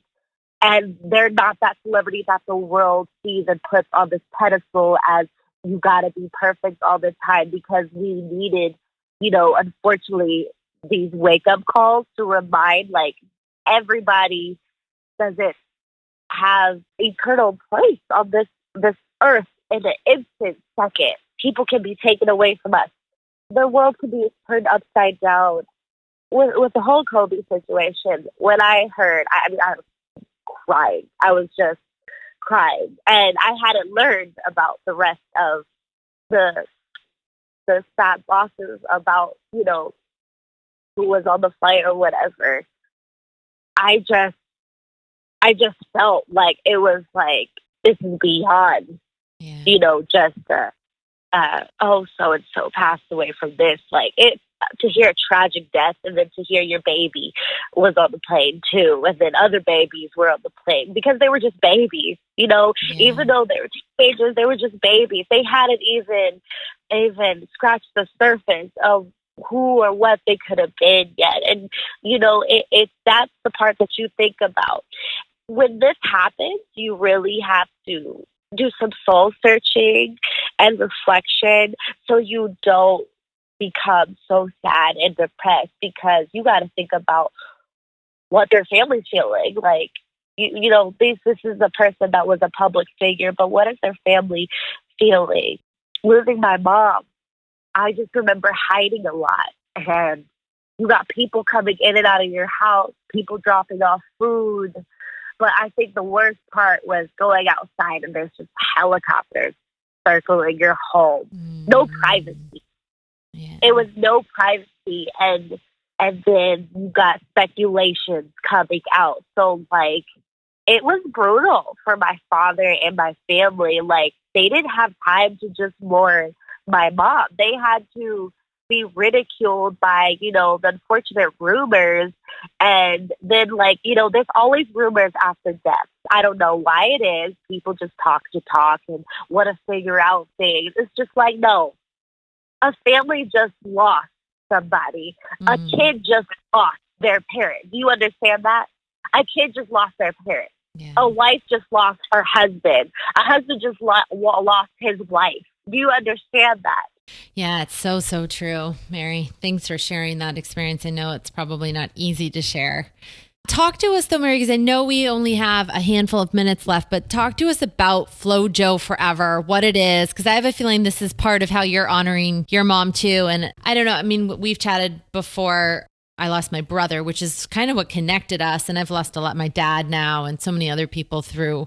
And they're not that celebrity that the world sees and puts on this pedestal as you got to be perfect all the time, because we needed, unfortunately, these wake-up calls to remind, like, everybody doesn't have eternal place on this earth in an instant second. People can be taken away from us. The world could be turned upside down. With the whole Kobe situation, when I heard, I was crying. I was just crying. And I hadn't learned about the rest of the sad bosses, about, who was on the flight or whatever. I just felt like it was like, this is beyond, just oh, so and so passed away from this. Like it to hear a tragic death, and then to hear your baby was on the plane too, and then other babies were on the plane because they were just babies. You know, even though they were teenagers, they were just babies. They hadn't even scratched the surface of who or what they could have been yet. And you know, it's that's the part that you think about when this happens. You really have to do some soul searching and reflection so you don't become so sad and depressed, because you got to think about what their family's feeling. Like, you know, this is a person that was a public figure, but what is their family feeling? Losing my mom, I just remember hiding a lot. And you got people coming in and out of your house, people dropping off food. But I think the worst part was going outside and there's just helicopters circling your home. No privacy.
Yeah.
It was no privacy, and then you got speculations coming out. So like it was brutal for my father and my family. Like they didn't have time to just mourn my mom. They had to be ridiculed by, you know, the unfortunate rumors. And then like, you know, there's always rumors after death. I don't know why it is. People just talk to talk and want to figure out things. It's just like, no. A family just lost somebody. A kid just lost their parent. Do you understand that? A kid just lost their parent.
Yeah.
A wife just lost her husband. A husband just lost his wife. Do you understand that?
Yeah, it's so, so true, Mary. Thanks for sharing that experience. I know it's probably not easy to share. Talk to us though, Mary, because I know we only have a handful of minutes left, but talk to us about FloJo Forever, what it is, because I have a feeling this is part of how you're honoring your mom too. And I don't know, I mean, we've chatted before. I lost my brother, which is kind of what connected us. And I've lost a lot, my dad now, and so many other people through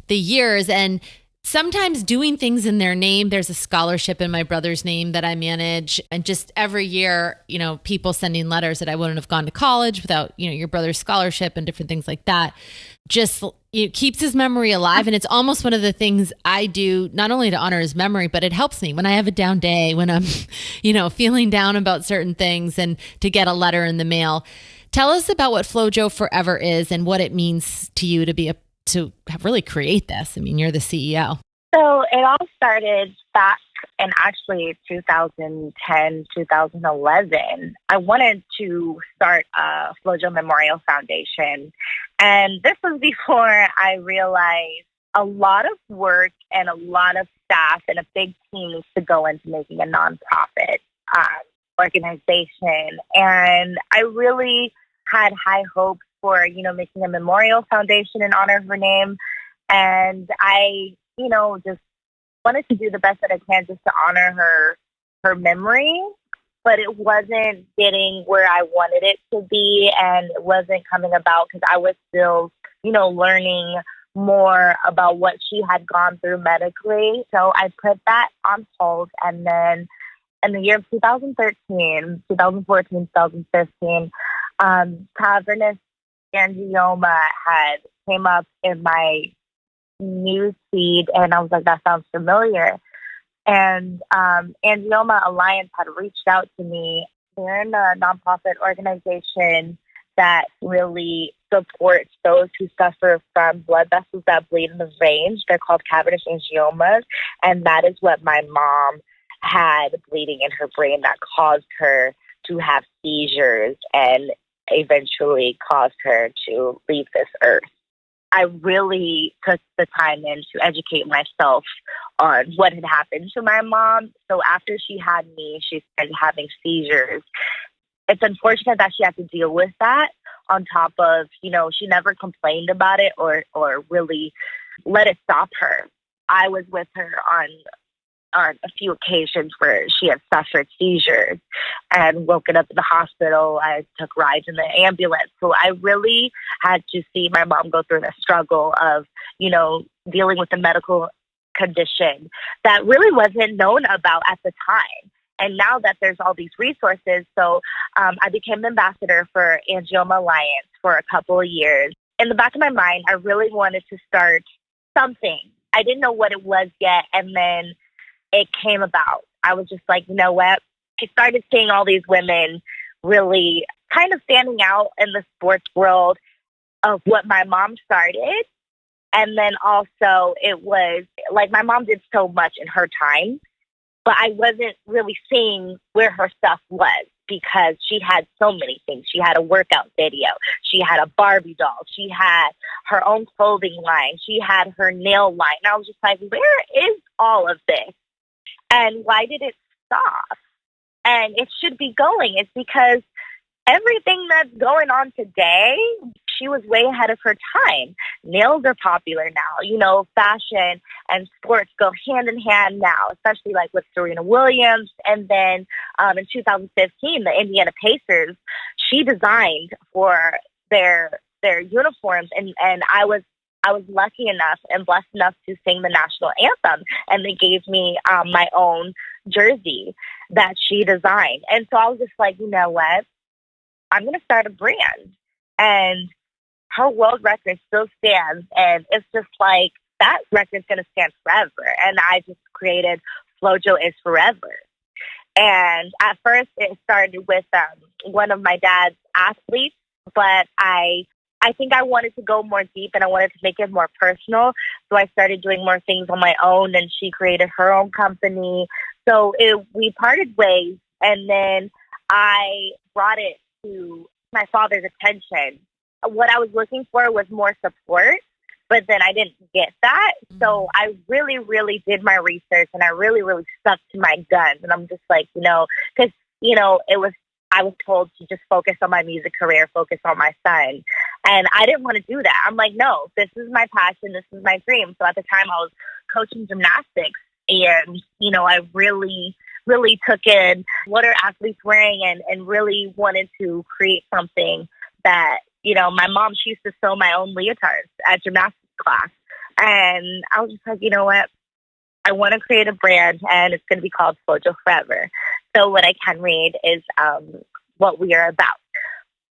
the years. And sometimes doing things in their name, there's a scholarship in my brother's name that I manage. And just every year, you know, people sending letters that I wouldn't have gone to college without, you know, your brother's scholarship and different things like that. Just it keeps his memory alive. And it's almost one of the things I do, not only to honor his memory, but it helps me when I have a down day, when I'm, you know, feeling down about certain things, and to get a letter in the mail. Tell us about what FloJo Forever is and what it means to you to really create this. I mean, you're the CEO.
So it all started back in actually 2010, 2011. I wanted to start a FloJo Memorial Foundation. And this was before I realized a lot of work and a lot of staff and a big team needs to go into making a nonprofit organization. And I really had high hopes for, you know, making a memorial foundation in honor of her name. And I, you know, just wanted to do the best that I can just to honor her memory. But it wasn't getting where I wanted it to be, and it wasn't coming about because I was still, you know, learning more about what she had gone through medically. So I put that on hold. And then in the year of 2013, 2014, 2015, cavernous angioma had came up in my news feed, and I was like, that sounds familiar. And Angioma Alliance had reached out to me. They're in a nonprofit organization that really supports those who suffer from blood vessels that bleed in the veins. They're called cavernous angiomas, and that is what my mom had bleeding in her brain that caused her to have seizures and eventually caused her to leave this earth. I really took the time in to educate myself on what had happened to my mom. So after she had me, she started having seizures. It's unfortunate that she had to deal with that on top of, you know, she never complained about it or really let it stop her. I was with her on a few occasions where she had suffered seizures and woken up in the hospital. I took rides in the ambulance. So I really had to see my mom go through the struggle of, you know, dealing with a medical condition that really wasn't known about at the time. And now that there's all these resources, so I became the ambassador for Angioma Alliance for a couple of years. In the back of my mind, I really wanted to start something. I didn't know what it was yet. And then it came about. I was just like, you know what? I started seeing all these women really kind of standing out in the sports world of what my mom started. And then also it was like my mom did so much in her time, but I wasn't really seeing where her stuff was because she had so many things. She had a workout video. She had a Barbie doll. She had her own clothing line. She had her nail line. And I was just like, where is all of this? And why did it stop? And it should be going. It's because everything that's going on today, she was way ahead of her time. Nails are popular now. You know, fashion and sports go hand in hand now, especially like with Serena Williams. And then in 2015, the Indiana Pacers, she designed for their uniforms. And I was lucky enough and blessed enough to sing the national anthem. And they gave me my own jersey that she designed. And so I was just like, you know what? I'm going to start a brand. And her world record still stands. And it's just like, that record's going to stand forever. And I just created Flojo is Forever. And at first it started with one of my dad's athletes, but I think I wanted to go more deep and I wanted to make it more personal. So I started doing more things on my own, and she created her own company. So we parted ways, and then I brought it to my father's attention. What I was looking for was more support, but then I didn't get that. So I really, really did my research, and I really, really stuck to my guns. And I'm just like, because, I was told to just focus on my music career, focus on my son. And I didn't want to do that. I'm like, no, this is my passion. This is my dream. So at the time I was coaching gymnastics, and, I really, really took in what are athletes wearing and really wanted to create something that, my mom, she used to sew my own leotards at gymnastics class. And I was just like, you know what? I want to create a brand, and it's going to be called Flojo Forever. So what I can read is what we are about.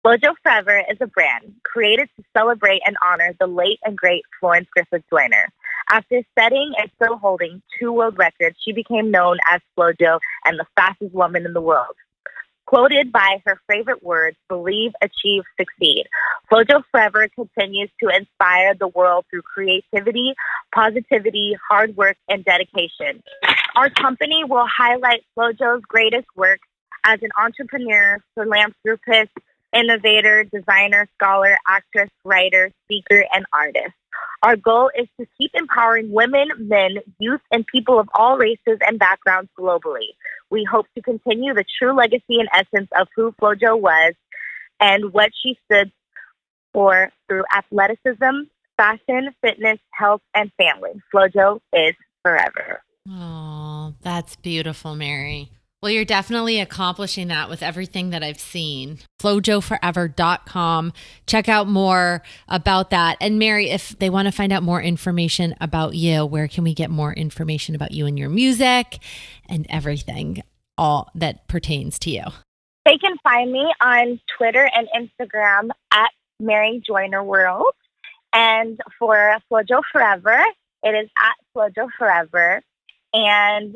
Flojo Forever is a brand created to celebrate and honor the late and great Florence Griffith Joyner. After setting and still holding 2 world records, she became known as Flojo and the fastest woman in the world. Quoted by her favorite words, believe, achieve, succeed. Flojo Forever continues to inspire the world through creativity, positivity, hard work, and dedication. Our company will highlight Flojo's greatest work as an entrepreneur, philanthropist, innovator, designer, scholar, actress, writer, speaker, and artist. Our goal is to keep empowering women, men, youth, and people of all races and backgrounds globally. We hope to continue the true legacy and essence of who Flojo was and what she stood for through athleticism, fashion, fitness, health, and family. Flojo is forever.
Oh, that's beautiful, Mary. Well, you're definitely accomplishing that with everything that I've seen. FlojoForever.com. Check out more about that. And Mary, if they want to find out more information about you, where can we get more information about you and your music and everything all that pertains to you?
They can find me on Twitter and Instagram at Mary Joyner World. And for Flojo Forever, it is at Flojo Forever. And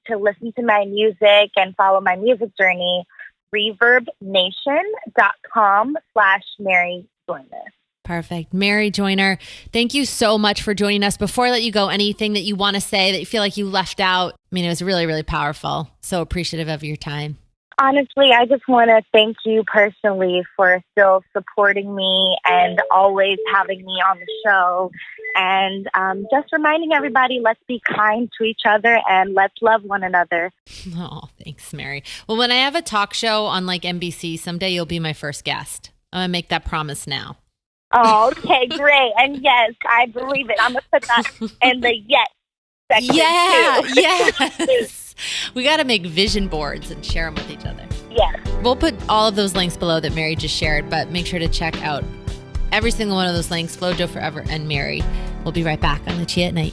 to listen to my music and follow my music journey, reverbnation.com/Mary Joyner.
Perfect. Mary Joyner, thank you so much for joining us. Before I let you go, anything that you want to say that you feel like you left out? I mean, it was really, really powerful. So appreciative of your time.
Honestly, I just want to thank you personally for still supporting me and always having me on the show. And just reminding everybody, let's be kind to each other and let's love one another.
Oh, thanks, Mary. Well, when I have a talk show on like NBC, someday you'll be my first guest. I'm going to make that promise now.
Oh, okay, great. And yes, I believe it. I'm going to put that in the yes section too.
Yes. We got to make vision boards and share them with each other.
Yes.
We'll put all of those links below that Mary just shared, but make sure to check out every single one of those links, Flojo Forever and Mary. We'll be right back on Lucia at Night.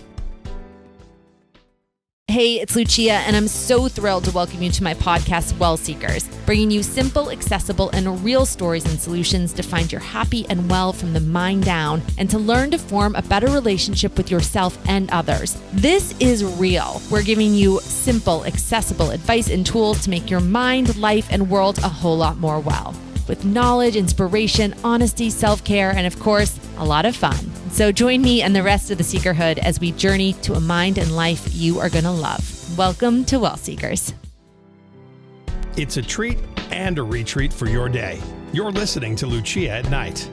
Hey, it's Lucia, and I'm so thrilled to welcome you to my podcast, WellSeekers, bringing you simple, accessible, and real stories and solutions to find your happy and well from the mind down and to learn to form a better relationship with yourself and others. This is real. We're giving you simple, accessible advice and tools to make your mind, life, and world a whole lot more well. With knowledge, inspiration, honesty, self-care, and of course, a lot of fun. So join me and the rest of the Seekerhood as we journey to a mind and life you are going to love. Welcome to WellSeekers.
It's a treat and a retreat for your day. You're listening to Lucia at Night.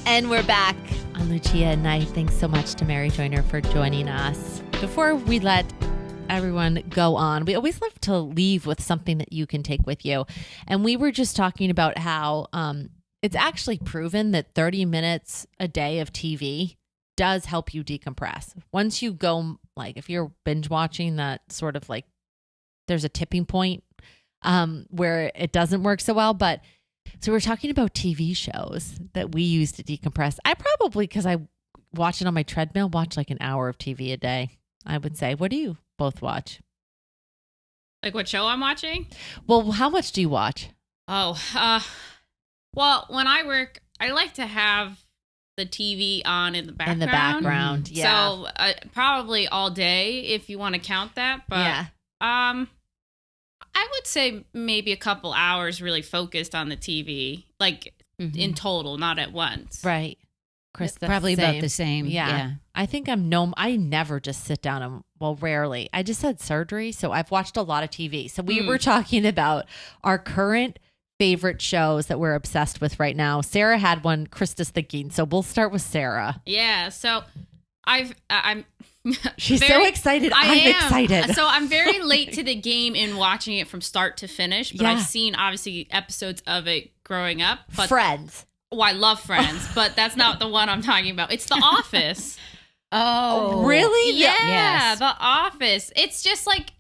And we're back on Lucia at Night. Thanks so much to Mary Joyner for joining us. Before we let everyone go on, we always love to leave with something that you can take with you. And we were just talking about how it's actually proven that 30 minutes a day of TV does help you decompress. Once you go, like if you're binge watching, that sort of like there's a tipping point where it doesn't work so well. But so we're talking about TV shows that we use to decompress. I probably, because I watch it on my treadmill, watch like an hour of TV a day, I would say. What do you both watch?
Like what show I'm watching?
Well, how much do you watch?
Well, when I work, I like to have the TV on in the background.
In the background, yeah.
So probably all day if you want to count that. But
yeah.
I would say maybe a couple hours really focused on the TV, like in total, not at once.
Right. Krista,
probably about the same.
Yeah. I think I never just sit down and, well, rarely. I just had surgery, so I've watched a lot of TV. So we were talking about our current favorite shows that we're obsessed with right now. Sarah had one, Krista's thinking. So we'll start with Sarah.
Yeah. So I'm
She's so excited. I'm excited.
So I'm very late to the game in watching it from start to finish, but I've seen obviously episodes of it growing up. But
Friends.
Oh, I love Friends, but that's not the one I'm talking about. It's The Office.
Oh, really?
Yeah,
Yes.
The Office. It's just like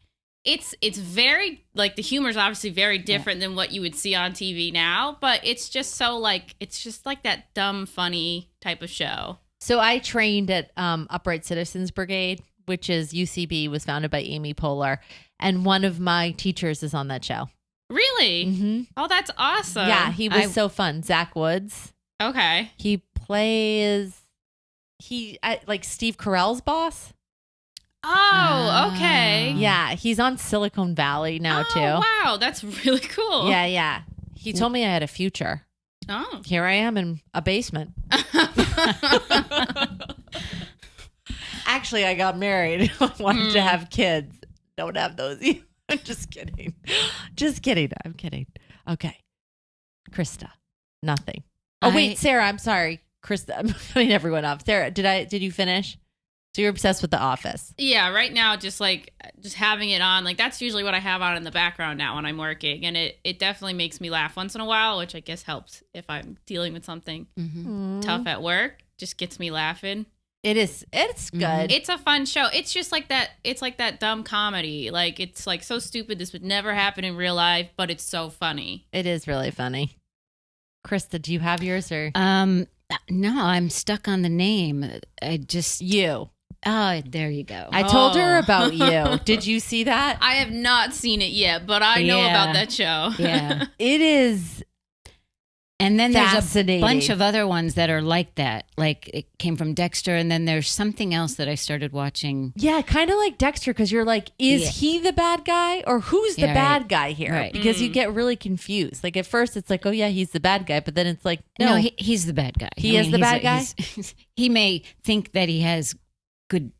it's very like the humor is obviously very different than what you would see on TV now, but it's just so like it's just like that dumb funny type of show.
So I trained at Upright Citizens Brigade, which is UCB, was founded by Amy Poehler, and one of my teachers is on that show.
Really?
Mm-hmm.
Oh, that's awesome.
Yeah, he was so fun. Zach Woods.
Okay.
He plays like Steve Carell's boss.
Oh, okay.
Yeah, he's on Silicon Valley now too.
Wow, that's really cool.
Yeah. He told me I had a future.
Oh.
Here I am in a basement. Actually, I got married. I wanted to have kids. Don't have those either. Just kidding. I'm kidding. Okay. Krista, nothing. Oh, wait, Sarah, I'm sorry. Krista, I'm cutting everyone off. Sarah, did you finish? So you're obsessed with The Office.
Yeah, right now, just having it on, like that's usually what I have on in the background now when I'm working. And it definitely makes me laugh once in a while, which I guess helps if I'm dealing with something tough at work. Just gets me laughing.
It's good.
It's a fun show. It's just like that. It's like that dumb comedy. Like it's like so stupid. This would never happen in real life, but it's so funny.
It is really funny. Krista, do you have yours or?
No, I'm stuck on the name.
You.
Oh, there you go.
I told her about you. Did you see that?
I have not seen it yet, but I know about that show.
Yeah.
It is.
And then there's a
fascinating.
bunch of other ones that are like that. Like it came from Dexter, and then there's something else that I started watching.
Yeah, kind of like Dexter, because you're like, is he the bad guy or who's the bad guy here?
Right.
Because you get really confused. Like at first it's like, oh yeah, he's the bad guy, but then it's like, no,
he's the bad guy.
He is the bad guy?
He may think that he has good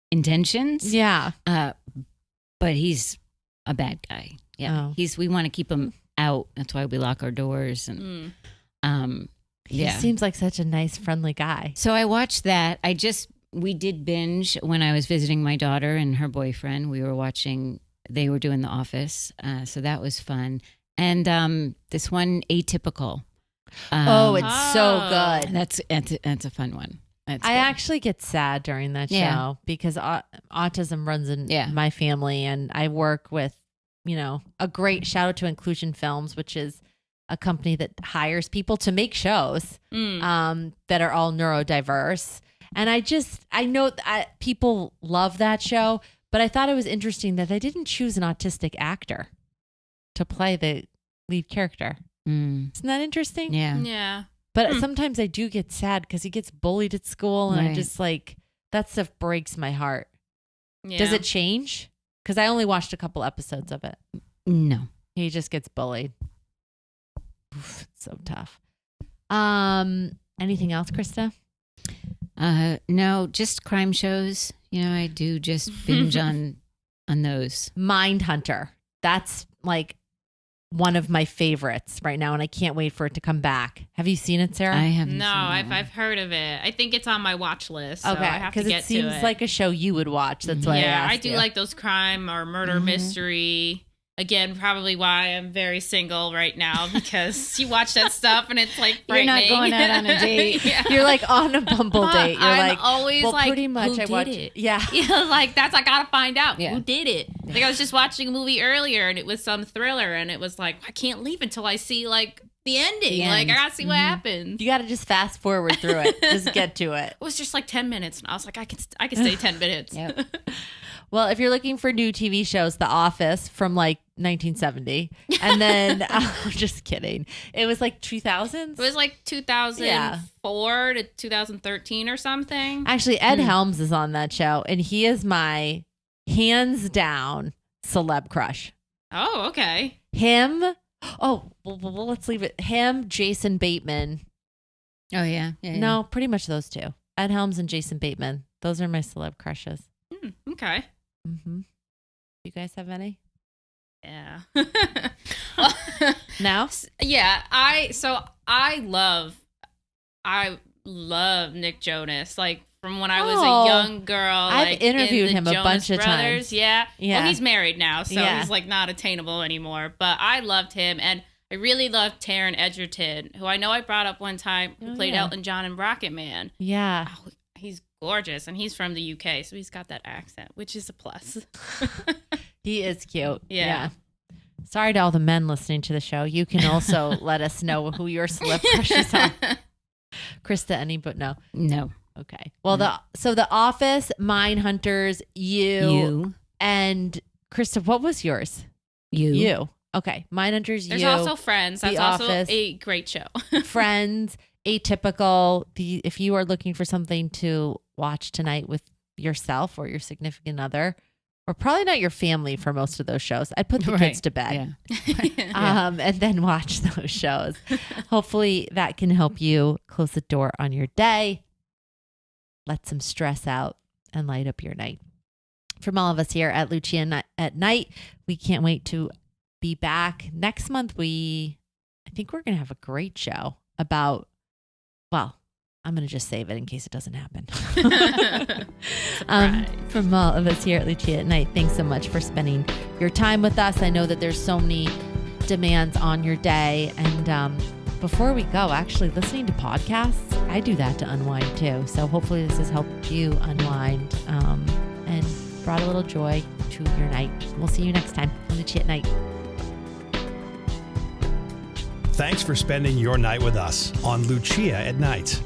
intentions.
Yeah.
But he's a bad guy. Yeah.
Oh.
We want to keep him out. That's why we lock our doors. And
He seems like such a nice, friendly guy.
So I watched that. We did binge when I was visiting my daughter and her boyfriend. We were watching, they were doing The Office. So that was fun. And this one, Atypical.
It's so good.
That's a fun one.
I actually get sad during that show because autism runs in my family, and I work with, a great shout out to Inclusion Films, which is a company that hires people to make shows that are all neurodiverse. And I know that people love that show, but I thought it was interesting that they didn't choose an autistic actor to play the lead character. Isn't that interesting?
Yeah.
Yeah.
But sometimes I do get sad because he gets bullied at school, and I just like, that stuff breaks my heart.
Yeah.
Does it change? Because I only watched a couple episodes of it.
No.
He just gets bullied. Oof, it's so tough. Anything else, Krista?
No, just crime shows. I do just binge on those.
Mindhunter. That's like one of my favorites right now, and I can't wait for it to come back. Have you seen it, Sarah?
I haven't.
No,
seen that one.
I've heard of it. I think it's on my watch list. So I
Okay,
have to
because
get
it seems
to it.
like a show you would watch. That's why
Yeah,
I
I
asked
do
you.
like those crime or murder mystery. Again, probably why I'm very single right now, because you watch that stuff and it's like
You're not
frightening.
going out on a date.
Yeah.
You're like on a Bumble date. You're
I'm
like,
always
well,
like,
pretty much
who
I
did
watch
it?
Yeah.
Yeah, like that's, I gotta find out
Yeah.
who did it. Like I was just watching a movie earlier and it was some thriller and it was like, I can't leave until I see like the ending.
The
like
end.
I gotta see what happens.
You got to just fast forward through it. Just get to it.
It was just like 10 minutes and I was like, I can stay 10 minutes.
Yep.
Well, if you're looking for new TV shows, The Office from like 1970. And then, I'm just kidding. It was like 2000s.
It was like 2004 to 2013 or something.
Actually, Ed Helms is on that show, and he is my hands down celeb crush.
Oh, okay.
Him. Oh, well, let's leave it. Him, Jason Bateman.
Oh yeah.
No, pretty much those two. Ed Helms and Jason Bateman. Those are my celeb crushes.
Okay.
Mm-hmm. You guys have any?
Yeah.
No?
Yeah. I love Nick Jonas. Like from when I was
Oh,
a young girl.
I've
like,
interviewed
in the
him a
Jonas
bunch of
Brothers.
times.
Yeah.
Yeah.
Well, he's married now, so
Yeah.
he's like not attainable anymore. But I loved him, and I really loved Taron Egerton, who I know I brought up one time, who played
yeah.
Elton John in Rocket Man.
Yeah.
Oh, he's gorgeous, and he's from the UK, so he's got that accent, which is a plus.
He is cute.
Yeah.
Sorry to all the men listening to the show. You can also let us know who your celeb crushes are. Krista, any, but no.
No.
Okay. Well, The Office, Mindhunters, you, and Krista, what was yours? You. Okay. Mindhunters,
There's
you.
also Friends. That's
The
also
Office.
a great show.
Friends, Atypical. If you are looking for something to watch tonight with yourself or your significant other, or probably not your family for most of those shows, I'd put the kids to bed.
Yeah.
And then watch those shows. Hopefully that can help you close the door on your day, let some stress out, and light up your night. From all of us here at Lucia at Night, we can't wait to be back next month. I think we're going to have a great show about, well, I'm going to just save it in case it doesn't happen. From all of us here at Lucia at Night, thanks so much for spending your time with us. I know that there's so many demands on your day. And before we go, actually listening to podcasts, I do that to unwind too. So hopefully this has helped you unwind and brought a little joy to your night. We'll see you next time on Lucia at Night.
Thanks for spending your night with us on Lucia at Night.